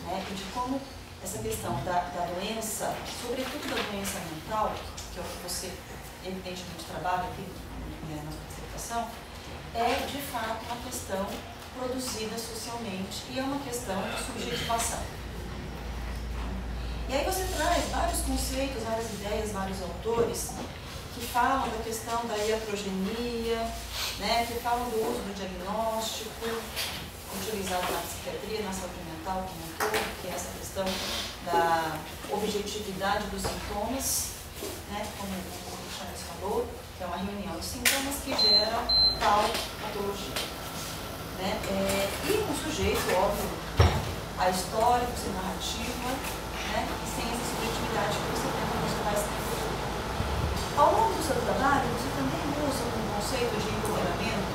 né, e de como essa questão da doença, sobretudo da doença mental, que é o que você evidentemente trabalha aqui, né, na apresentação, é de fato uma questão produzida socialmente e é uma questão de subjetivação. E aí você traz vários conceitos, várias ideias, vários autores que falam da questão da iatrogenia, né, que falam do uso do diagnóstico, utilizado na psiquiatria, na saúde mental como um todo, que é essa questão da objetividade dos sintomas, né, como o Charles falou, que é uma reunião de sintomas que gera tal patologia. Né? E um sujeito, óbvio, né, a história, a narrativa, né, e sem essa subjetividade que você tenta mostrar esse tempo todo. Ao longo do seu trabalho, você também usa um conceito de empoderamento,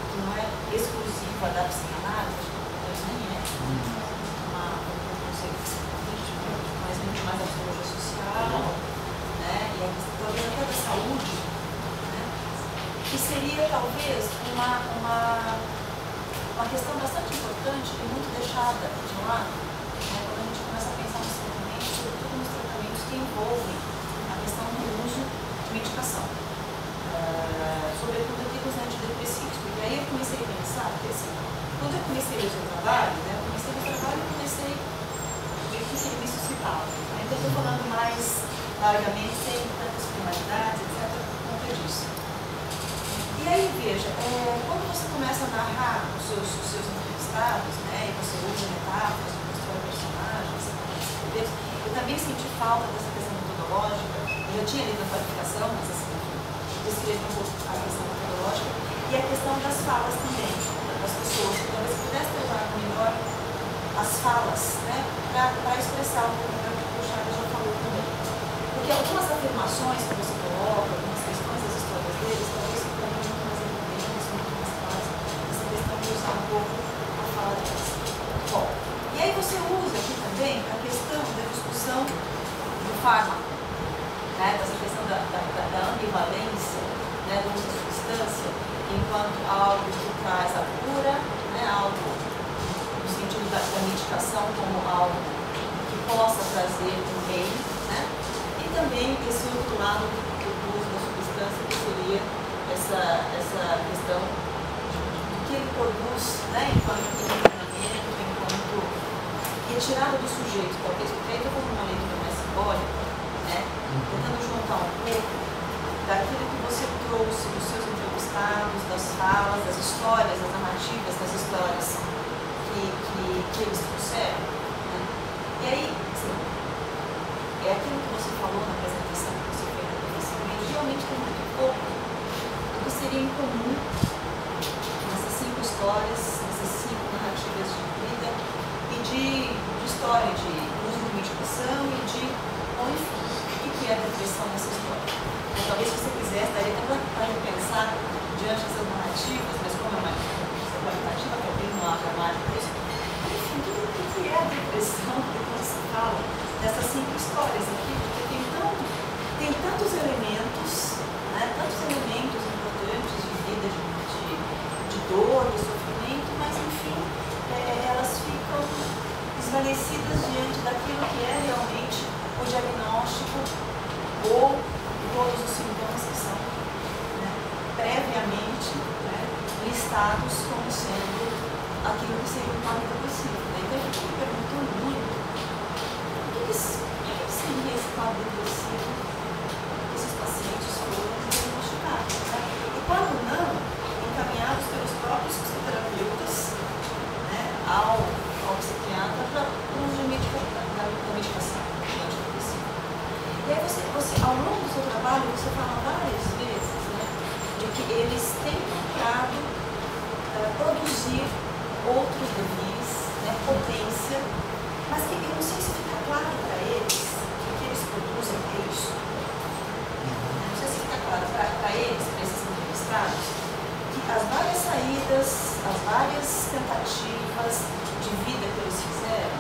que não é exclusiva da psicanálise, nem é um conceito psicanalítico, mas muito mais da psicologia social, né, e a questão até da saúde, né, que seria talvez uma questão bastante importante e muito deixada de lado, né, quando a gente começa a pensar nos tratamentos, sobretudo nos tratamentos que envolvem a questão do uso de medicação. Sobretudo aqui dos antidepressivos, porque aí eu comecei a pensar, porque assim, quando eu comecei o seu trabalho, né, eu comecei o que ele me suscitava. Né, então eu estou falando mais largamente, sem tantas primaridades, etc., por conta disso. E aí, veja, quando você começa a narrar os seus entrevistados, né, e você usa metáforas, constrói personagens, eu também senti falta dessa questão metodológica. Eu já tinha lido a qualificação, mas assim, descrevi um pouco a questão metodológica e a questão das falas também, das pessoas. Então, talvez você pudesse tratar melhor as falas, né, para expressar um pouco melhor o que o Charles já falou também. Porque algumas afirmações que você coloca, algumas questões das histórias deles, talvez se tornem muito mais evidentes, muito mais claras, essa questão de usar um pouco a fala deles. Bom, e aí você usa aqui também a questão da discussão do fármaco, né, dessa questão da ambivalência, né, do uso da substância, enquanto algo que traz a cura, né, algo no sentido da medicação como algo que possa trazer um bem, né, e também esse outro lado do uso da substância, que seria essa questão do que ele produz, né, enquanto treinamento, enquanto retirada do sujeito, talvez, porque aí eu vou uma leitura mais simbólica, né, tentando juntar um pouco daquilo que você trouxe dos seus entrevistados, das falas, das histórias, das narrativas, das histórias que eles trouxeram. Né? E aí, assim, é aquilo que você falou na apresentação que você fez no conhecimento, realmente tem muito pouco do que seria em comum nessas 5 histórias, nessas 5 narrativas de vida e de história, de uso de medicação e de, bom, enfim, o que é a depressão nessa história. Então, talvez se você quisesse, daria até para repensar diante dessas narrativas, mas como é uma qualitativa, talvez não abra mais para isso. Enfim, o que é a depressão quando se fala dessas 5 histórias aqui? Porque tem tantos elementos, né, tantos elementos importantes de vida, de dor, de sofrimento, mas enfim, elas ficam esvanecidas diante daquilo que é realmente o diagnóstico ou todos os sintomas que são, né, previamente, né, listados como sendo aquilo que seria um quadro depressivo. Né? Então a gente me perguntou muito o que seria esse quadro depressivo que esses pacientes foram diagnosticados. Né? E quando não, encaminhados pelos próprios psicoterapeutas, né, ao psiquiatra para o uso da medicação antidepressiva. E aí você, ao longo eles têm tentado produzir outros deveres, né, potência, mas que eu não sei se fica claro para eles que o que eles produzem é isso. Não sei se fica claro para eles, para esses entrevistados, que as várias saídas, as várias tentativas de vida que eles fizeram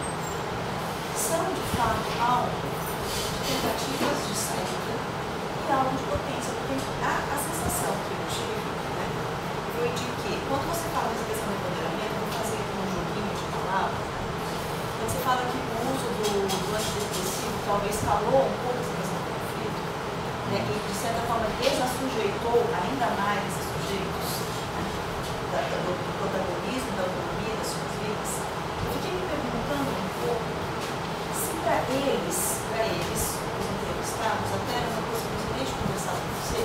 são de fato algo de tentativas de saída e algo de potência, porque a sensação que eu tive, né, foi de que, quando você fala dessa questão do empoderamento, vou fazer aqui um joguinho de palavras, quando você fala que o uso do antidepressivo talvez falou um pouco essa questão do conflito, né, e de certa forma desassujeitou ainda mais esses sujeitos, né, do protagonismo, da autonomia das suas vidas, eu fiquei me perguntando um pouco se para eles, os entrevistados, até uma coisa que eu gostaria de conversar com você,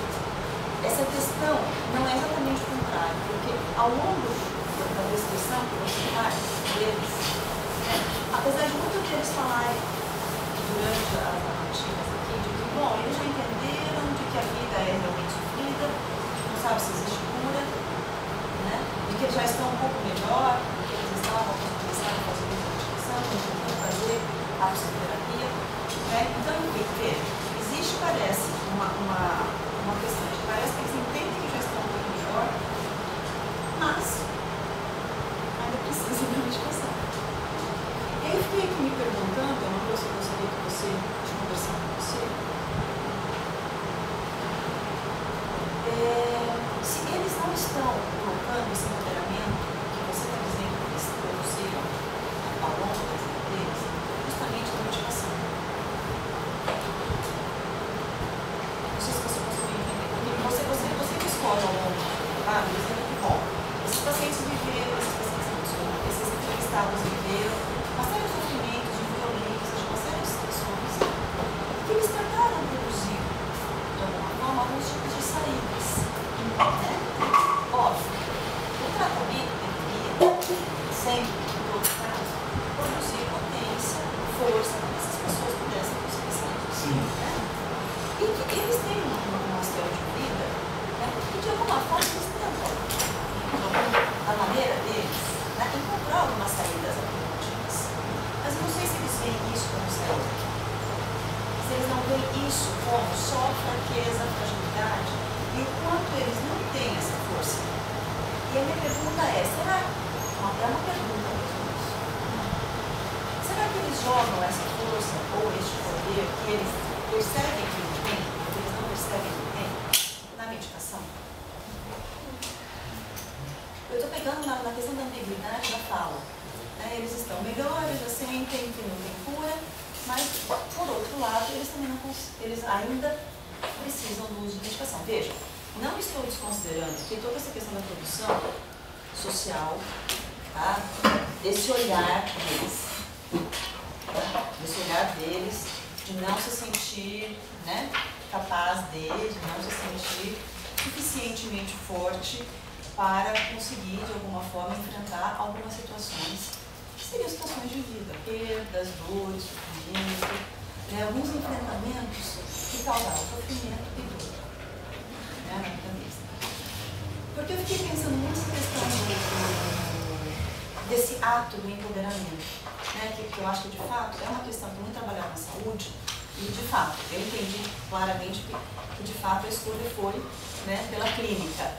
essa questão não é exatamente o contrário, porque ao longo da descrição que você faz deles, né, apesar de muito deles falarem durante as narrativas aqui, de que, bom, eles já entenderam de que a vida é realmente sofrida, não sabe se existe cura, né, de que eles já estão um pouco melhor, que eles estavam começando a fazer muita meditação, tentando fazer a psicoterapia, né, então, veja, existe, parece, uma questão de parece que eles entendem que já estão um pouco melhor, mas ainda precisam de medicação. E aí eu fiquei aqui me perguntando, é uma coisa que eu gostaria de conversar com você, se eles não estão colocando esse empoderamento que você está dizendo que eles produziram ao longo da vida deles, justamente na medicação. Não sei se você conseguiu entender, porque você que escolhe ao longo do trabalho, dizendo que, bom, esses pacientes viveram, esses entrevistados viveram uma série de sofrimentos, de violência, de uma série de situações, que eles tentaram produzir, de alguma forma, alguns tipos de saídas. Né? Óbvio, o tratamento deveria, sempre, em todo caso, produzir potência, força, para que essas pessoas pudessem conseguir sair. Sim. Né? E que eles têm uma história de vida, né, que de alguma forma eles tentam, da maneira deles, né, encontrar algumas saídas alternativas. Mas eu não sei se eles veem isso como saída. Se eles não veem isso como só fraqueza, fragilidade, e o quanto eles não têm essa força. E a minha pergunta é, será? É uma pergunta mesmo isso. Será que eles jogam essa força ou este poder que eles percebem que não tem, que eles não percebem que tem, na meditação? Eu estou pegando na questão da ambiguidade da fala. Né? Eles estão melhores, já sentem que não tem cura, mas, por outro lado, eles também não, eles ainda precisam do uso de medicação. Veja, não estou desconsiderando que toda essa questão da produção social, tá? Desse olhar deles, de não se sentir, né, capaz de não se sentir suficientemente forte para conseguir, de alguma forma, enfrentar algumas situações que seriam situações de vida, perdas, dores, sofrimento, né, alguns enfrentamentos que causaram sofrimento e dor, né, na vida deles. Porque eu fiquei pensando muito nessa questão desse ato do empoderamento, né, que eu acho que, de fato, é uma questão que muito trabalhar na saúde, e, de fato, eu entendi claramente que de fato, a escolha foi, né, pela clínica.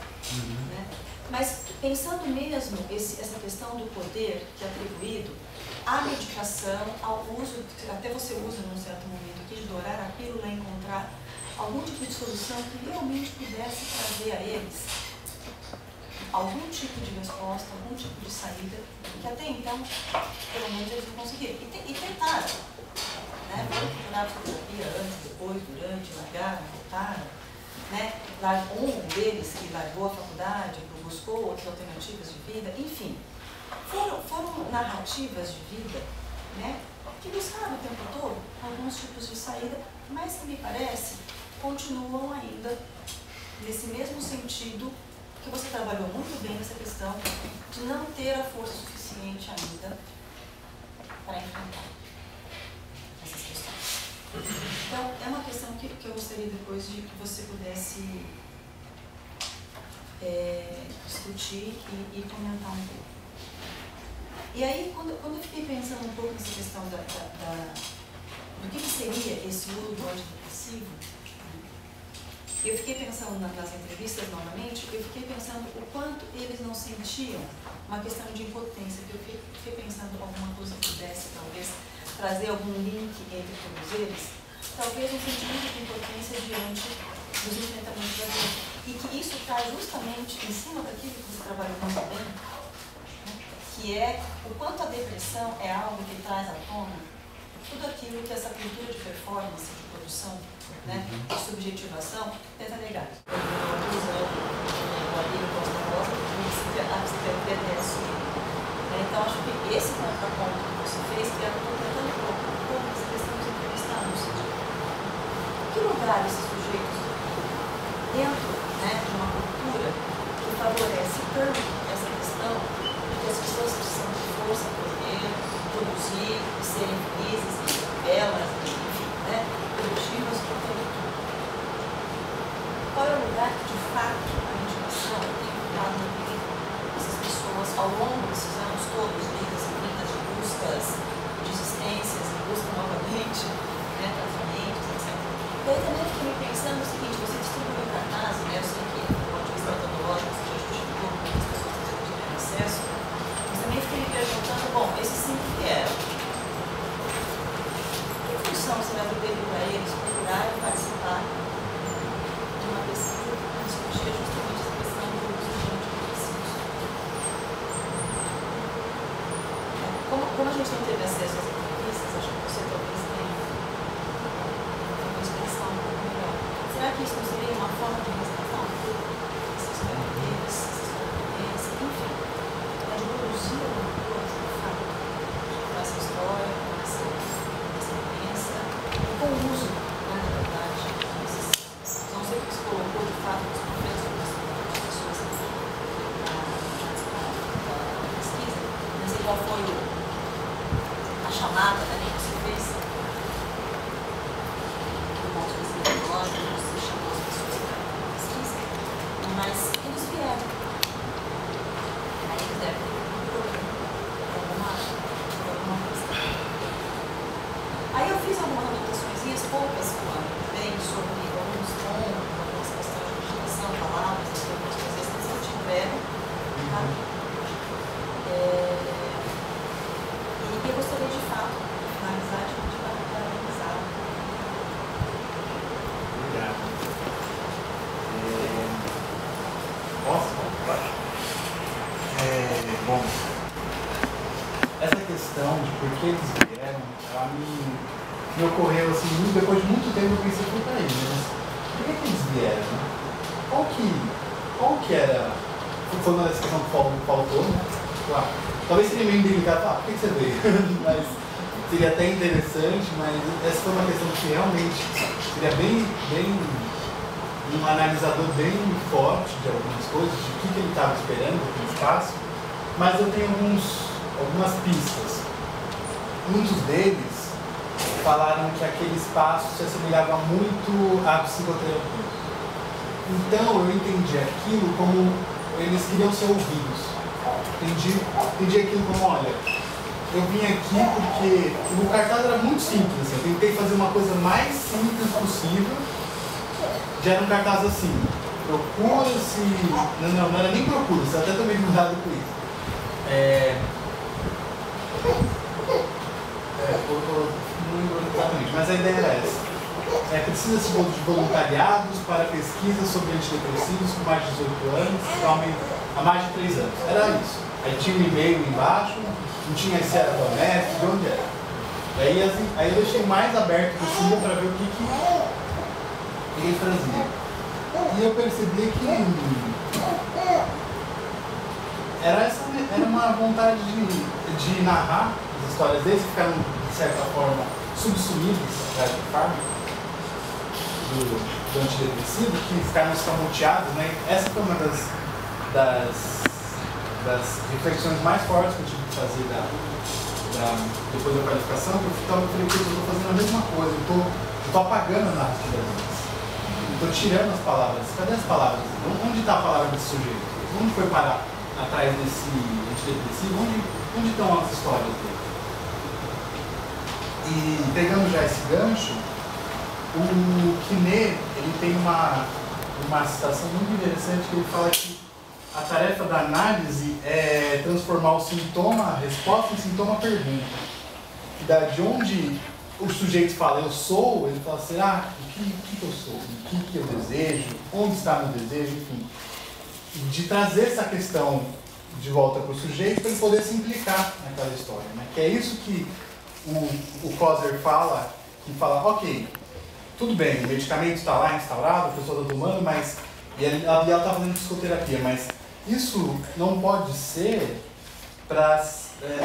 Né? Mas, pensando mesmo essa questão do poder que é atribuído à medicação, ao uso, até você usa num certo momento aqui, de dourar a pílula, encontrar algum tipo de solução que realmente pudesse trazer a eles algum tipo de resposta, algum tipo de saída, que até então, pelo menos, eles não conseguiram. E tentaram, né? Foram procurar psicoterapia antes, depois, durante, largaram, voltaram, né? Um deles que largou a faculdade, buscou outras alternativas de vida, enfim. Foram narrativas de vida, né? Que buscaram o tempo todo alguns tipos de saída, mas que me parece continuam ainda nesse mesmo sentido que você trabalhou muito bem nessa questão de não ter a força suficiente ainda para enfrentar essas questões. Então, é uma questão que eu gostaria depois de que você pudesse discutir e comentar um pouco. E aí, quando eu fiquei pensando um pouco nessa questão do que seria esse uso do antidepressivo, eu fiquei pensando nas entrevistas novamente, eu fiquei pensando o quanto eles não sentiam uma questão de impotência, que eu fiquei pensando alguma coisa que pudesse, talvez, trazer algum link entre todos eles, talvez um sentimento de impotência diante dos enfrentamentos da vida. E que isso está justamente em cima daquilo que você trabalhou muito bem, né? Que é o quanto a depressão é algo que traz à tona tudo aquilo que essa cultura de performance, de produção, né, de subjetivação, tenta negar. Eu estou usando o Alírio Costa Rosa, a psiquiatria deve assumir. Então, acho que esse contraponto que você fez, que eu estou tentando colocar um pouco essa questão dos entrevistados. Que lugar esses sujeitos, dentro, né, de uma cultura que favorece tanto essa questão de que as pessoas precisam de força, poder, produzir, serem felizes, belas, enfim, né, produtivas, por tempo tudo. Qual é o lugar que, de fato, a intimação tem ficado na vida dessas pessoas ao longo desses anos todos, vidas e vidas de buscas, de existências, de busca novamente, né, tratamentos, etc. E aí também fiquei me pensando o seguinte, você distribuiu o cartaz, né, eu sei que, do ponto de vista metodológico, você já justificou como as pessoas tiveram acesso, mas também fiquei me perguntando, bom, esses 5 que eram, que função você vai pedir para eles procurar e participar de uma pesquisa que discutia justamente essa questão do uso de antidepressivos? Como a gente não teve acesso às entrevistas, acho que você talvez tenha uma expressão um pouco melhor. Será que isso não seria uma forma de resgatar um pouco essa história deles, essa história deles, enfim, para de produzir alguma coisa, de fato, com essa história, com essa experiência, e com o uso, né, na verdade, não sei o que se colocou de fato nos professores, as pessoas que participaram da pesquisa, não sei qual foi a chamada, né, que você fez, do ponto de vista metodológico, você chamou as pessoas para a pesquisa, mas eles vieram. Aí eles devem ter alguma questão. Aí eu fiz algumas anotações, poucas, bem, sobre alguns pontos, algumas questões de digitação, palavras, algumas coisas que não tiveram, tá? E eu gostaria de fato, de finalizar, de parabenizar. Obrigado. Posso? Bom, essa questão de por que eles vieram, ela me ocorreu assim, depois de muito tempo eu pensei, puta aí, mas por que eles vieram? Né? Qual que era? Foi uma das questões que faltou, né? Claro. Talvez seria meio delicado, por que você veio? Mas seria até interessante, mas essa foi uma questão que realmente seria bem um analisador bem forte de algumas coisas, de o que ele estava esperando naquele espaço, mas eu tenho algumas pistas. Muitos deles falaram que aquele espaço se assemelhava muito à psicoterapia. Então eu entendi aquilo como eles queriam ser ouvidos. Entendi aquilo como, olha, eu vim aqui porque o cartaz era muito simples, assim, eu tentei fazer uma coisa mais simples possível. Já era um cartaz assim, procura-se. Não era nem procura-se, até também mudado com isso. Não lembro exatamente, mas a ideia era essa. Precisa-se de voluntariados para pesquisas sobre antidepressivos com mais de 18 anos, há mais de 3 anos. Era isso. Aí tinha um e-mail embaixo, não tinha se era do honesto, de onde era. Aí eu deixei mais aberto possível para ver o que ele trazia. E eu percebi que era uma vontade de narrar as histórias deles, que ficaram, de certa forma, subsumidas atrás do fármaco, do antidepressivo, que ficaram escamoteados, né? Essa foi uma das reflexões mais fortes que eu tive que fazer depois da qualificação, que eu falei que eu estou fazendo a mesma coisa, eu estou apagando a narrativa deles. estou tirando as palavras. Cadê as palavras? Onde está a palavra desse sujeito? Onde foi parar atrás desse antidepressivo? Onde estão as histórias dele? E pegando já esse gancho, o Quinet, ele tem uma citação muito interessante que ele fala que a tarefa da análise é transformar o sintoma, a resposta, em sintoma-pergunta. De onde o sujeito fala, eu sou, ele fala assim, o que eu sou? O que eu desejo? Onde está meu desejo? Enfim. De trazer essa questão de volta para o sujeito para ele poder se implicar naquela história. Né? Que é isso que o Koser fala, que fala, ok, tudo bem, o medicamento está lá instaurado, a pessoa está tomando, mas e ela está fazendo psicoterapia, mas isso não pode ser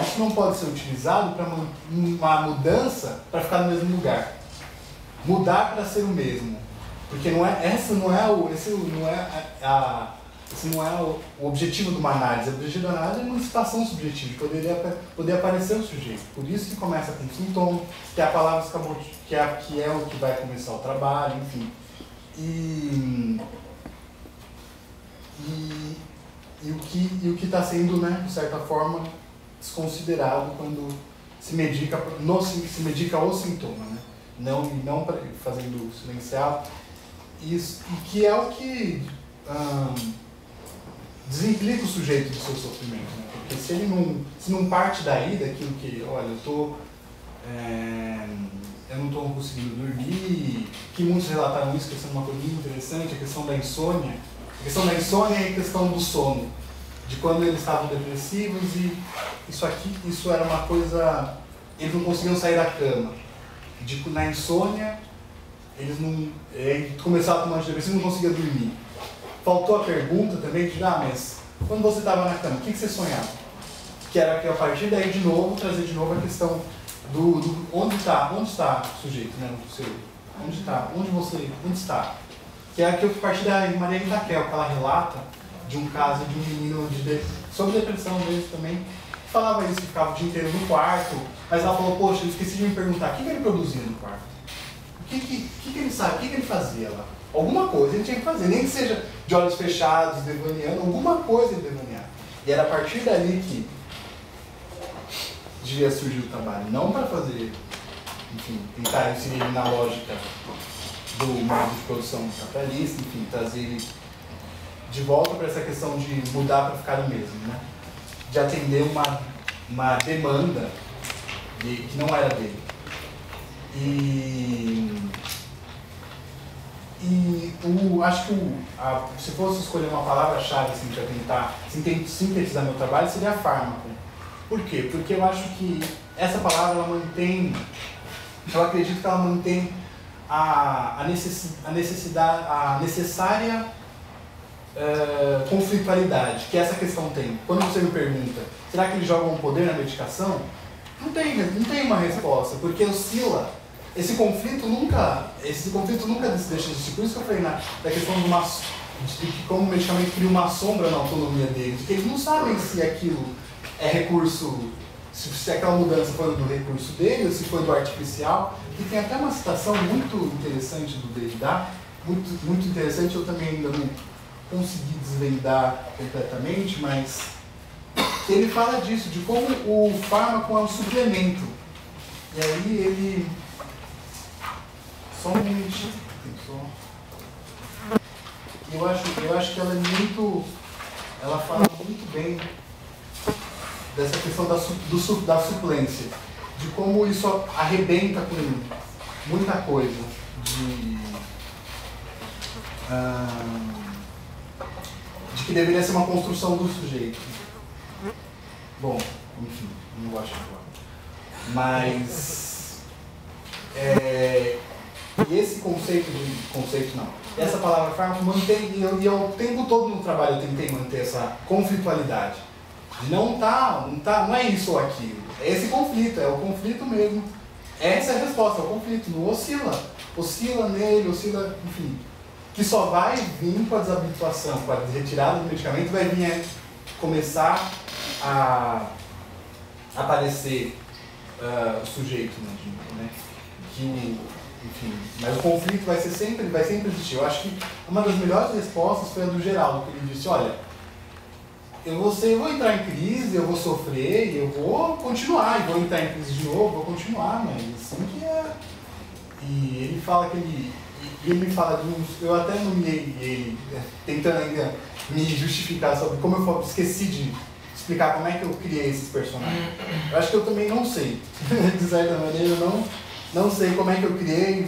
isso não pode ser utilizado para uma mudança para ficar no mesmo lugar. Mudar para ser o mesmo, porque esse não é o objetivo de uma análise. O objetivo da análise é uma emancipação subjetiva, poder aparecer o sujeito. Por isso que começa com sintoma, que a palavra acabou, que é o que vai começar o trabalho, enfim. E o que está sendo, né, de certa forma, desconsiderado quando se medica o sintoma, né? Não fazendo silenciar. E que é o que desimplica o sujeito do seu sofrimento, né? Porque se não parte daí, daquilo que, olha, eu não estou conseguindo dormir, que muitos relataram isso, que é uma coisa muito interessante, a questão da insônia. A questão da insônia é a questão do sono, de quando eles estavam depressivos e isso era uma coisa, eles não conseguiam sair da cama. Na insônia, eles não começaram a tomar antidepressivo e não conseguiam dormir. Faltou a pergunta também de, mas quando você estava na cama, o que você sonhava? Que era que a partir daí de novo, trazer de novo a questão do onde está o sujeito, né? Onde está? Que é aquilo que a partir da Maria Itaquel, que ela relata de um caso de um menino sobre depressão mesmo também, que falava isso, que ficava o dia inteiro no quarto, mas ela falou, poxa, eu esqueci de me perguntar, o que ele produzia no quarto? O que ele sabe? O que ele fazia lá? Alguma coisa ele tinha que fazer, nem que seja de olhos fechados, devaneando, alguma coisa ele devaneava. E era a partir dali que devia surgir o trabalho, não para fazer, enfim, tentar inserir ele na lógica do modo de produção capitalista, enfim, trazer ele de volta para essa questão de mudar para ficar o mesmo, né? De atender uma demanda que não era dele. Acho que se fosse escolher uma palavra-chave assim, para tentar sintetizar meu trabalho, seria fármaco. Por quê? Porque eu acho que essa palavra, eu acredito que ela mantém a necessária conflitualidade que essa questão tem. Quando você me pergunta, será que eles jogam um poder na medicação? Não tem uma resposta, porque oscila. Esse conflito nunca deixa de existir. Por isso que eu falei da questão de como o medicamento cria uma sombra na autonomia deles, porque eles não sabem se aquilo é recurso, se aquela mudança foi do recurso dele ou se foi do artificial. E tem até uma citação muito interessante do Derrida, muito interessante, eu também ainda não consegui desvendar completamente, mas ele fala disso, de como o fármaco é um suplemento. E aí ele... Só um minutinho. Eu acho que ela é muito... Ela fala muito bem dessa questão da suplência. De como isso arrebenta com muita coisa. De que deveria ser uma construção do sujeito. Bom, enfim, não gosto de falar. Mas... e esse conceito não. Essa palavra fármaco mantém, e eu o tempo todo no trabalho eu tentei manter essa conflitualidade. Não é isso ou aquilo. É esse conflito, é o conflito mesmo. Essa é a resposta, é o conflito. Não oscila nele, enfim. Que só vai vir com a desabituação, com a retirada do medicamento, vai vir começar a aparecer o sujeito, né? Que enfim, mas o conflito vai sempre existir. Eu acho que uma das melhores respostas foi a do Geraldo, que ele disse, olha, eu vou entrar em crise, eu vou sofrer, eu vou continuar, e vou entrar em crise de novo, vou continuar, mas assim que é. E ele fala que ele me fala de uns, eu até nomeei ele, tentando ainda me justificar sobre como eu esqueci de explicar como é que eu criei esses personagens. Eu acho que eu também não sei, de certa maneira, eu não sei como é que eu criei,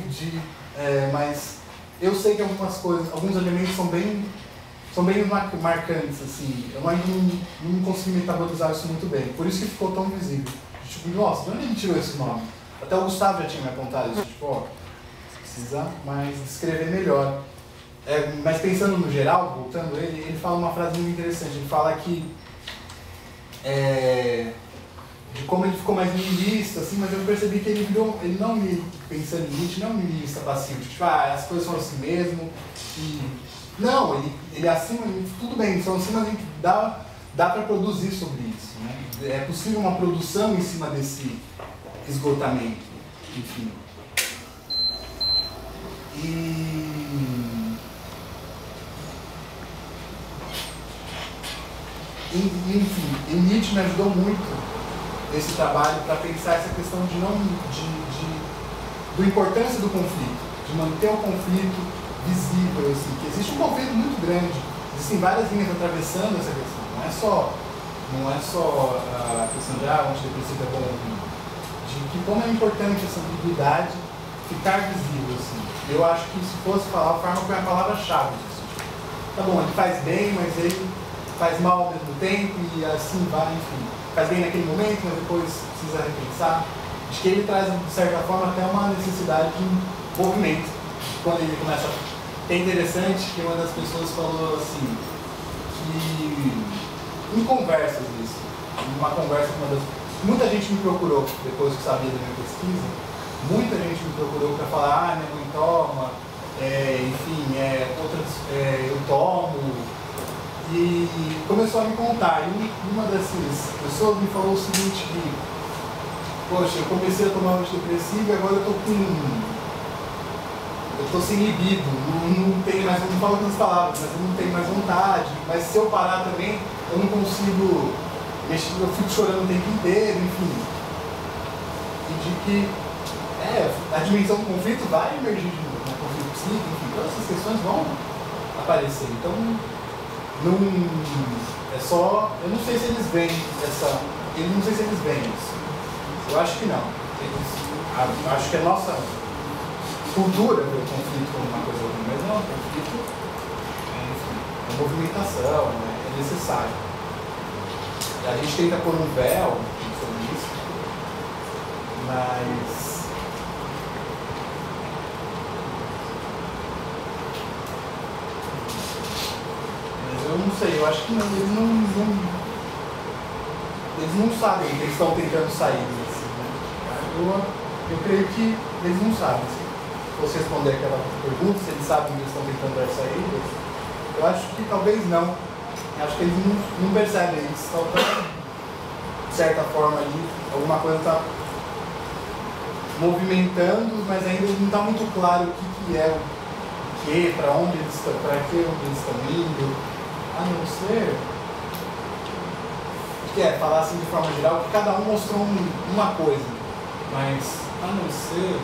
mas eu sei que algumas coisas, alguns elementos são bem marcantes, assim. Eu ainda não consegui metabolizar isso muito bem, por isso que ficou tão visível. Tipo, nossa, de onde ele tirou esse nome? Até o Gustavo já tinha me apontado isso, tipo, ó, precisa mais descrever melhor. Mas pensando no geral, voltando ele fala uma frase muito interessante, ele fala que de como ele ficou mais niilista, assim, mas eu percebi que ele não pensando em Nietzsche, não é um niilista passivo, tipo, as coisas são assim mesmo, e não, ele acima, tudo bem, são assim, mas dá para produzir sobre isso, né? É possível uma produção em cima desse esgotamento, enfim. Enfim, e Nietzsche me ajudou muito nesse trabalho para pensar essa questão da importância do conflito, de manter o conflito visível, assim, que existe um conflito muito grande, existem várias linhas atravessando essa questão, não é só a questão de antidepressivo é bom, de que como é importante essa ambiguidade ficar visível, assim. Eu acho que se fosse falar, o fármaco é a palavra-chave disso. Tá bom, ele faz bem, mas ele faz mal ao mesmo tempo e assim vai, enfim. Faz bem naquele momento, mas depois precisa repensar. Acho que ele traz, de certa forma, até uma necessidade de movimento. Quando ele começa... É interessante que uma das pessoas falou assim, que em conversas isso, uma conversa com uma das... Muita gente me procurou, depois que sabia da minha pesquisa, muita gente me procurou para falar, minha mãe toma, enfim, eu tomo, e começou a me contar. E uma dessas pessoas me falou o seguinte, que, poxa, eu comecei a tomar antidepressivo e agora eu tô sem libido, não tenho mais, não falo tantas palavras, mas eu não tenho mais vontade, mas se eu parar também, eu não consigo mexer, eu fico chorando o tempo inteiro, enfim. E de que a dimensão do conflito vai emergir de novo, né? Conflito psíquico, enfim, todas essas questões vão aparecer. Então, não é só, eu não sei se eles veem isso. Eu acho que não. Acho que a nossa cultura vê o conflito como uma coisa ruim, mas não, o conflito é movimentação, é necessário. E a gente tenta pôr um véu sobre isso, mas eu não sei, eu acho que não, eles não sabem que eles estão tentando sair disso, né? Eu creio que eles não sabem. Se você responder aquela pergunta, se eles sabem que eles estão tentando dar saídas, eu acho que talvez não. Eu acho que eles não percebem, eles estão, de certa forma ali, alguma coisa está movimentando, mas ainda não está muito claro o que é o que, para onde eles estão indo, a não ser que falar assim de forma geral, que cada um mostrou uma coisa, mas a não ser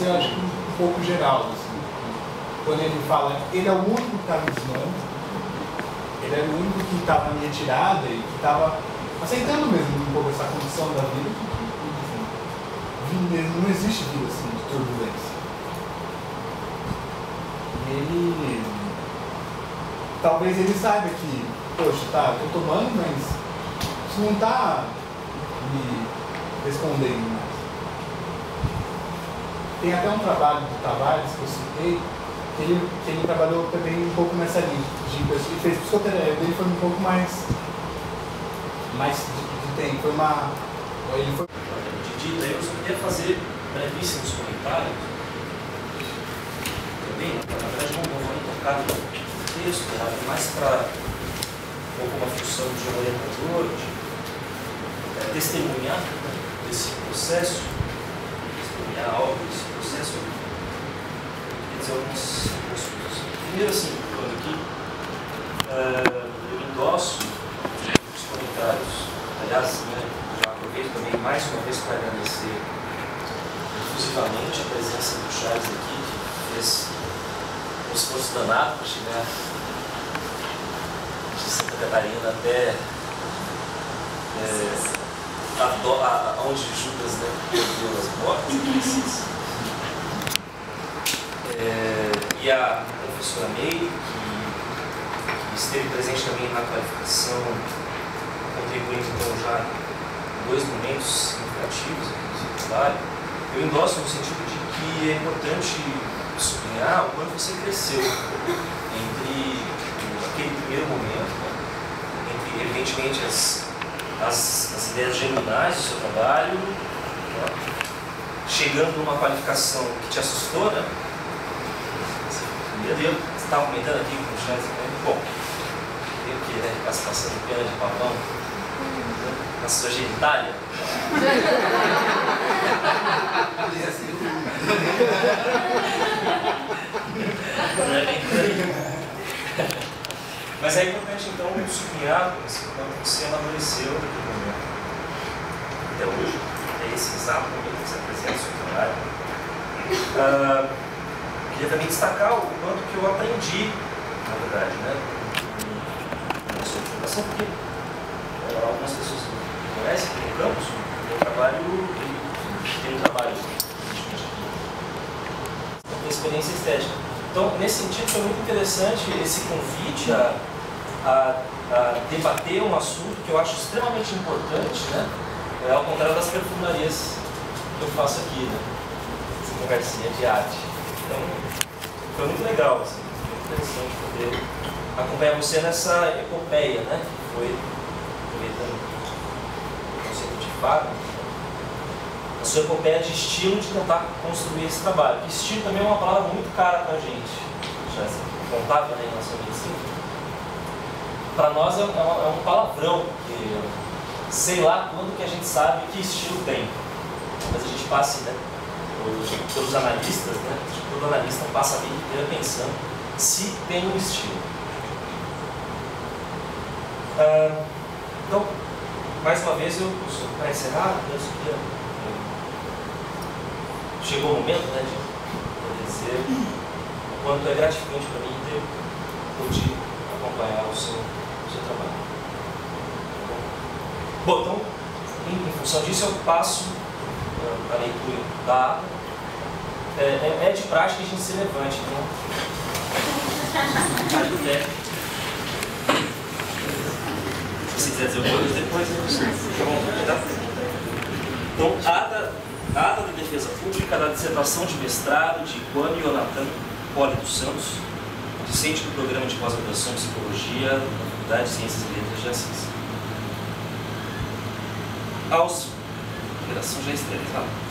eu acho que um pouco geral, assim. Quando ele fala, ele é o único que estava desmando, ele era o único que estava em retirada e que estava aceitando mesmo um pouco essa condição da vida, que não existe vida assim, de turbulência. E ele, talvez ele saiba que, poxa, tá, eu tô tomando, mas isso não tá me respondendo mais. Tem até um trabalho do Tavares que eu citei, que ele trabalhou também um pouco nessa linha. Ele fez psicoterapia, ele foi um pouco mais de tempo. Ele foi. Dito aí, eu só queria fazer brevíssimos comentários. Também, na verdade, não vou tocar no texto, mais para uma função de um orientador, de testemunhar desse processo. algo desse processo, eu queria dizer algumas coisas. Primeiro, assim, falando aqui, eu endosso os comentários. Aliás, né, já aproveito também mais uma vez para agradecer exclusivamente a presença do Charles aqui, que fez um esforço danado para chegar de Santa Catarina até onde Judas, né, perdeu as botas. E a professora Meire, que esteve presente também na qualificação, contribuindo então já em 2 momentos significativos aqui no trabalho. Eu endosso no sentido de que é importante sublinhar o quanto você cresceu entre aquele primeiro momento, né, entre evidentemente as ideias geminais do seu trabalho, né, chegando numa qualificação que te assustou, né? Meu Deus, você estava comentando aqui com o Charles, bom, eu que ficasse passando pena de pavão na sua genitália. Não é bem por aí. Mas é importante então sublinhar quando você amadureceu naquele momento. Até hoje, é esse exato momento que você apresenta o seu trabalho. Queria também destacar o quanto que eu aprendi, na verdade, né, na sua fundação, porque algumas pessoas que me conhecem aqui no campus, o meu trabalho, tem um trabalho então, tem experiência estética. Então, nesse sentido, foi muito interessante esse convite a debater um assunto que eu acho extremamente importante, né, ao contrário das perfumarias que eu faço aqui, né, essa conversinha de arte. Então, foi muito legal, assim, muito interessante poder acompanhar você nessa epopeia, né? Que foi, aproveitando o conceito de Fábio, a sua epopeia de estilo de tentar construir esse trabalho. Estilo também é uma palavra muito cara para a gente, já contábil na nossa medicina. Para nós é um palavrão, porque sei lá quando que a gente sabe que estilo tem. Mas a gente passa, né? Pelos analistas, né? Todo analista passa a vida inteira pensando se tem um estilo. Então, mais uma vez, para encerrar, penso que chegou o momento, né, de poder dizer o quanto é gratificante para mim ter podido acompanhar o seu trabalho. Bom, então, em função disso, eu passo a leitura da ata. É de prática que a gente se levante, então. Aí, se quiser dizer alguma coisa depois, fica à vontade, tá? Então, a ata da defesa pública da dissertação de mestrado de Kwame Yonatan Poli dos Santos, discente do programa de pós-graduação em Psicologia da Faculdade de Ciências e Letras de Assis.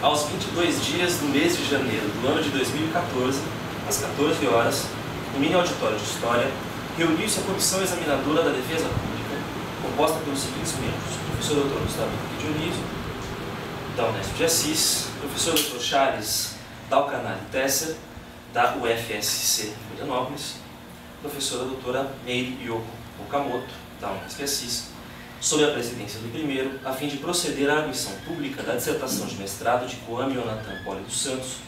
Aos 22 dias do mês de janeiro do ano de 2014, às 14 horas, no mini auditório de História, reuniu-se a comissão examinadora da defesa pública, composta pelos seguintes membros: professor Dr. Gustavo Henrique Dionísio, da Unesp de Assis, professor Dr. Charles Dalcanari Tesser, da UFSC Florianópolis, professora doutora Meire Yoko Okamoto, da Unesp de Assis, sob a presidência do primeiro, a fim de proceder à arguição pública da dissertação de mestrado de Kwame Yonatan Poli dos Santos,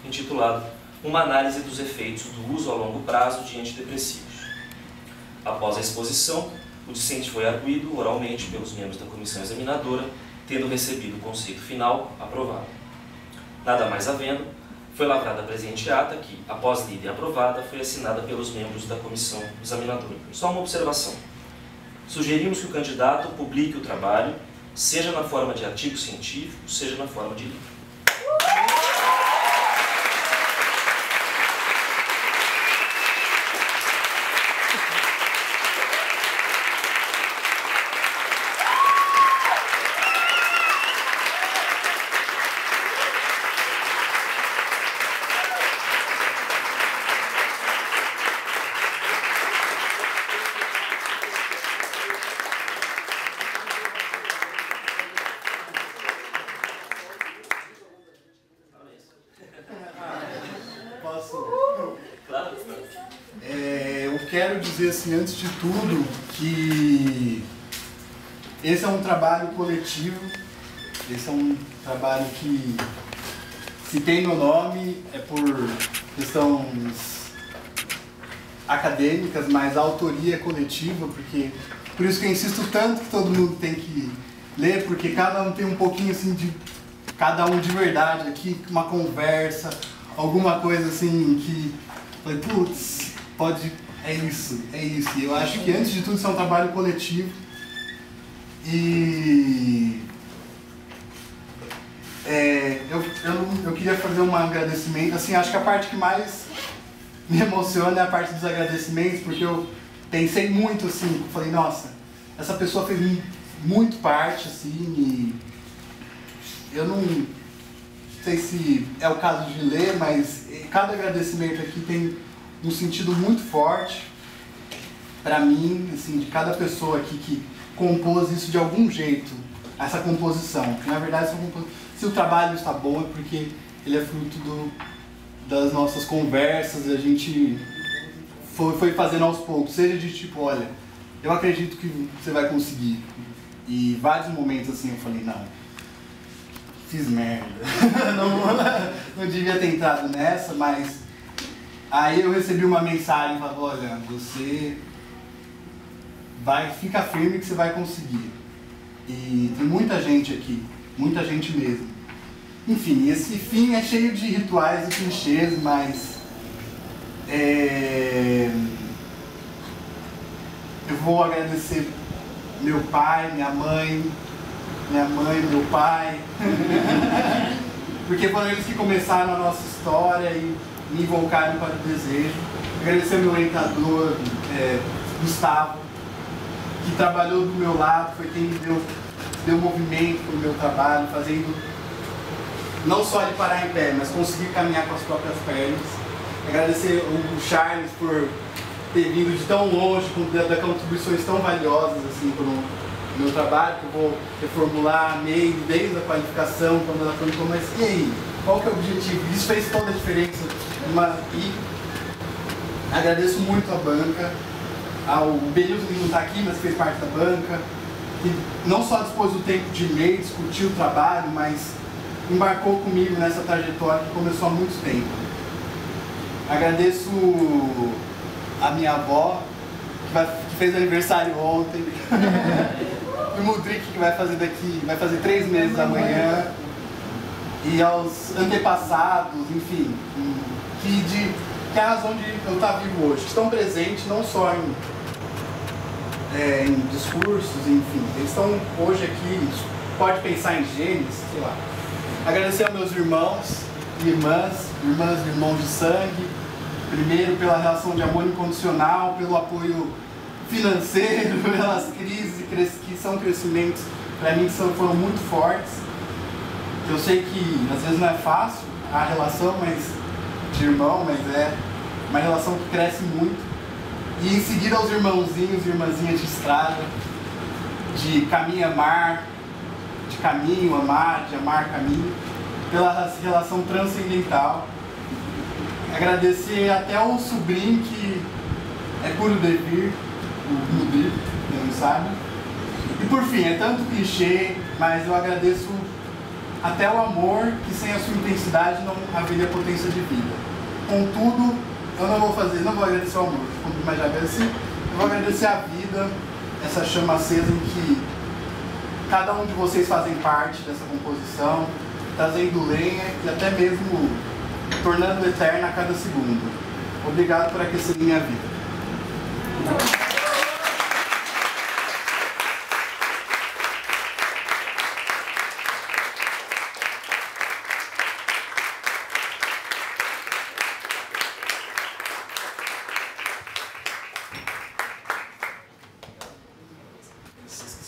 intitulado Uma análise dos efeitos do uso a longo prazo de antidepressivos. Após a exposição, o discente foi arguido oralmente pelos membros da comissão examinadora, tendo recebido o conceito final aprovado. Nada mais havendo, foi lavrada a presente ata que, após lida e aprovada, foi assinada pelos membros da comissão examinadora. Só uma observação. Sugerimos que o candidato publique o trabalho, seja na forma de artigo científico, seja na forma de livro. quero dizer assim, antes de tudo, que esse é um trabalho coletivo, esse é um trabalho que, se tem meu nome, é por questões acadêmicas, mas a autoria é coletiva, porque por isso que eu insisto tanto que todo mundo tem que ler, porque cada um tem um pouquinho assim de cada um de verdade aqui, uma conversa, alguma coisa assim que, putz, pode, é isso. E eu acho que antes de tudo isso é um trabalho coletivo e eu queria fazer um agradecimento, assim, acho que a parte que mais me emociona é a parte dos agradecimentos, porque eu pensei muito assim, falei, nossa, essa pessoa fez muito parte, assim, e eu não sei se é o caso de ler, mas cada agradecimento aqui tem um sentido muito forte para mim, assim, de cada pessoa aqui que compôs isso de algum jeito, essa composição. Na verdade, se o trabalho está bom é porque ele é fruto das nossas conversas, a gente foi fazendo aos poucos, seja de tipo, olha, eu acredito que você vai conseguir. E vários momentos assim eu falei, não, fiz merda, não devia ter entrado nessa, mas aí eu recebi uma mensagem e falei, olha, você fica firme que você vai conseguir. E tem muita gente aqui, muita gente mesmo. Enfim, esse fim é cheio de rituais e clichês, mas eu vou agradecer meu pai, minha mãe, meu pai, porque foram eles que começaram a nossa história e me invocaram para o desejo. Agradecer ao meu orientador, Gustavo, que trabalhou do meu lado, foi quem me deu movimento para o meu trabalho, fazendo não só de parar em pé, mas conseguir caminhar com as próprias pernas. Agradecer o Charles por ter vindo de tão longe, com contribuições tão valiosas assim, para o meu trabalho, que eu vou reformular, amei, desde a qualificação, quando ela perguntou, mas e aí, qual que é o objetivo? Isso fez toda a diferença. E agradeço muito a banca, ao Benilson que não está aqui, mas fez parte da banca, que não só dispôs do tempo de ler, discutir o trabalho, mas embarcou comigo nessa trajetória que começou há muito tempo. Agradeço a minha avó, que fez aniversário ontem, o Mudrik, que vai fazer 3 meses amanhã, e aos antepassados, enfim, que é a razão de eu estar vivo hoje, que estão presentes não só em discursos, enfim, eles estão hoje aqui, pode pensar em genes, sei lá. Agradecer aos meus irmãos e irmãs e irmãos de sangue, primeiro pela relação de amor incondicional, pelo apoio financeiro, pelas crises que são crescimentos, para mim foram muito fortes. Eu sei que às vezes não é fácil a relação de irmão, mas é uma relação que cresce muito. E em seguida aos irmãozinhos e irmãzinhas de estrada, de caminho amar, de caminho amar, de amar caminho, pela relação transcendental. Agradecer até ao sobrinho que é puro devir, o Mudir, quem não sabe. E por fim, é tanto clichê, mas eu agradeço até o amor, que sem a sua intensidade não haveria potência de vida. Contudo, eu não vou agradecer o amor, como mais já agradeci, eu vou agradecer a vida, essa chama acesa em que cada um de vocês fazem parte dessa composição, trazendo lenha e até mesmo tornando eterna a cada segundo. Obrigado por aquecer minha vida. Esses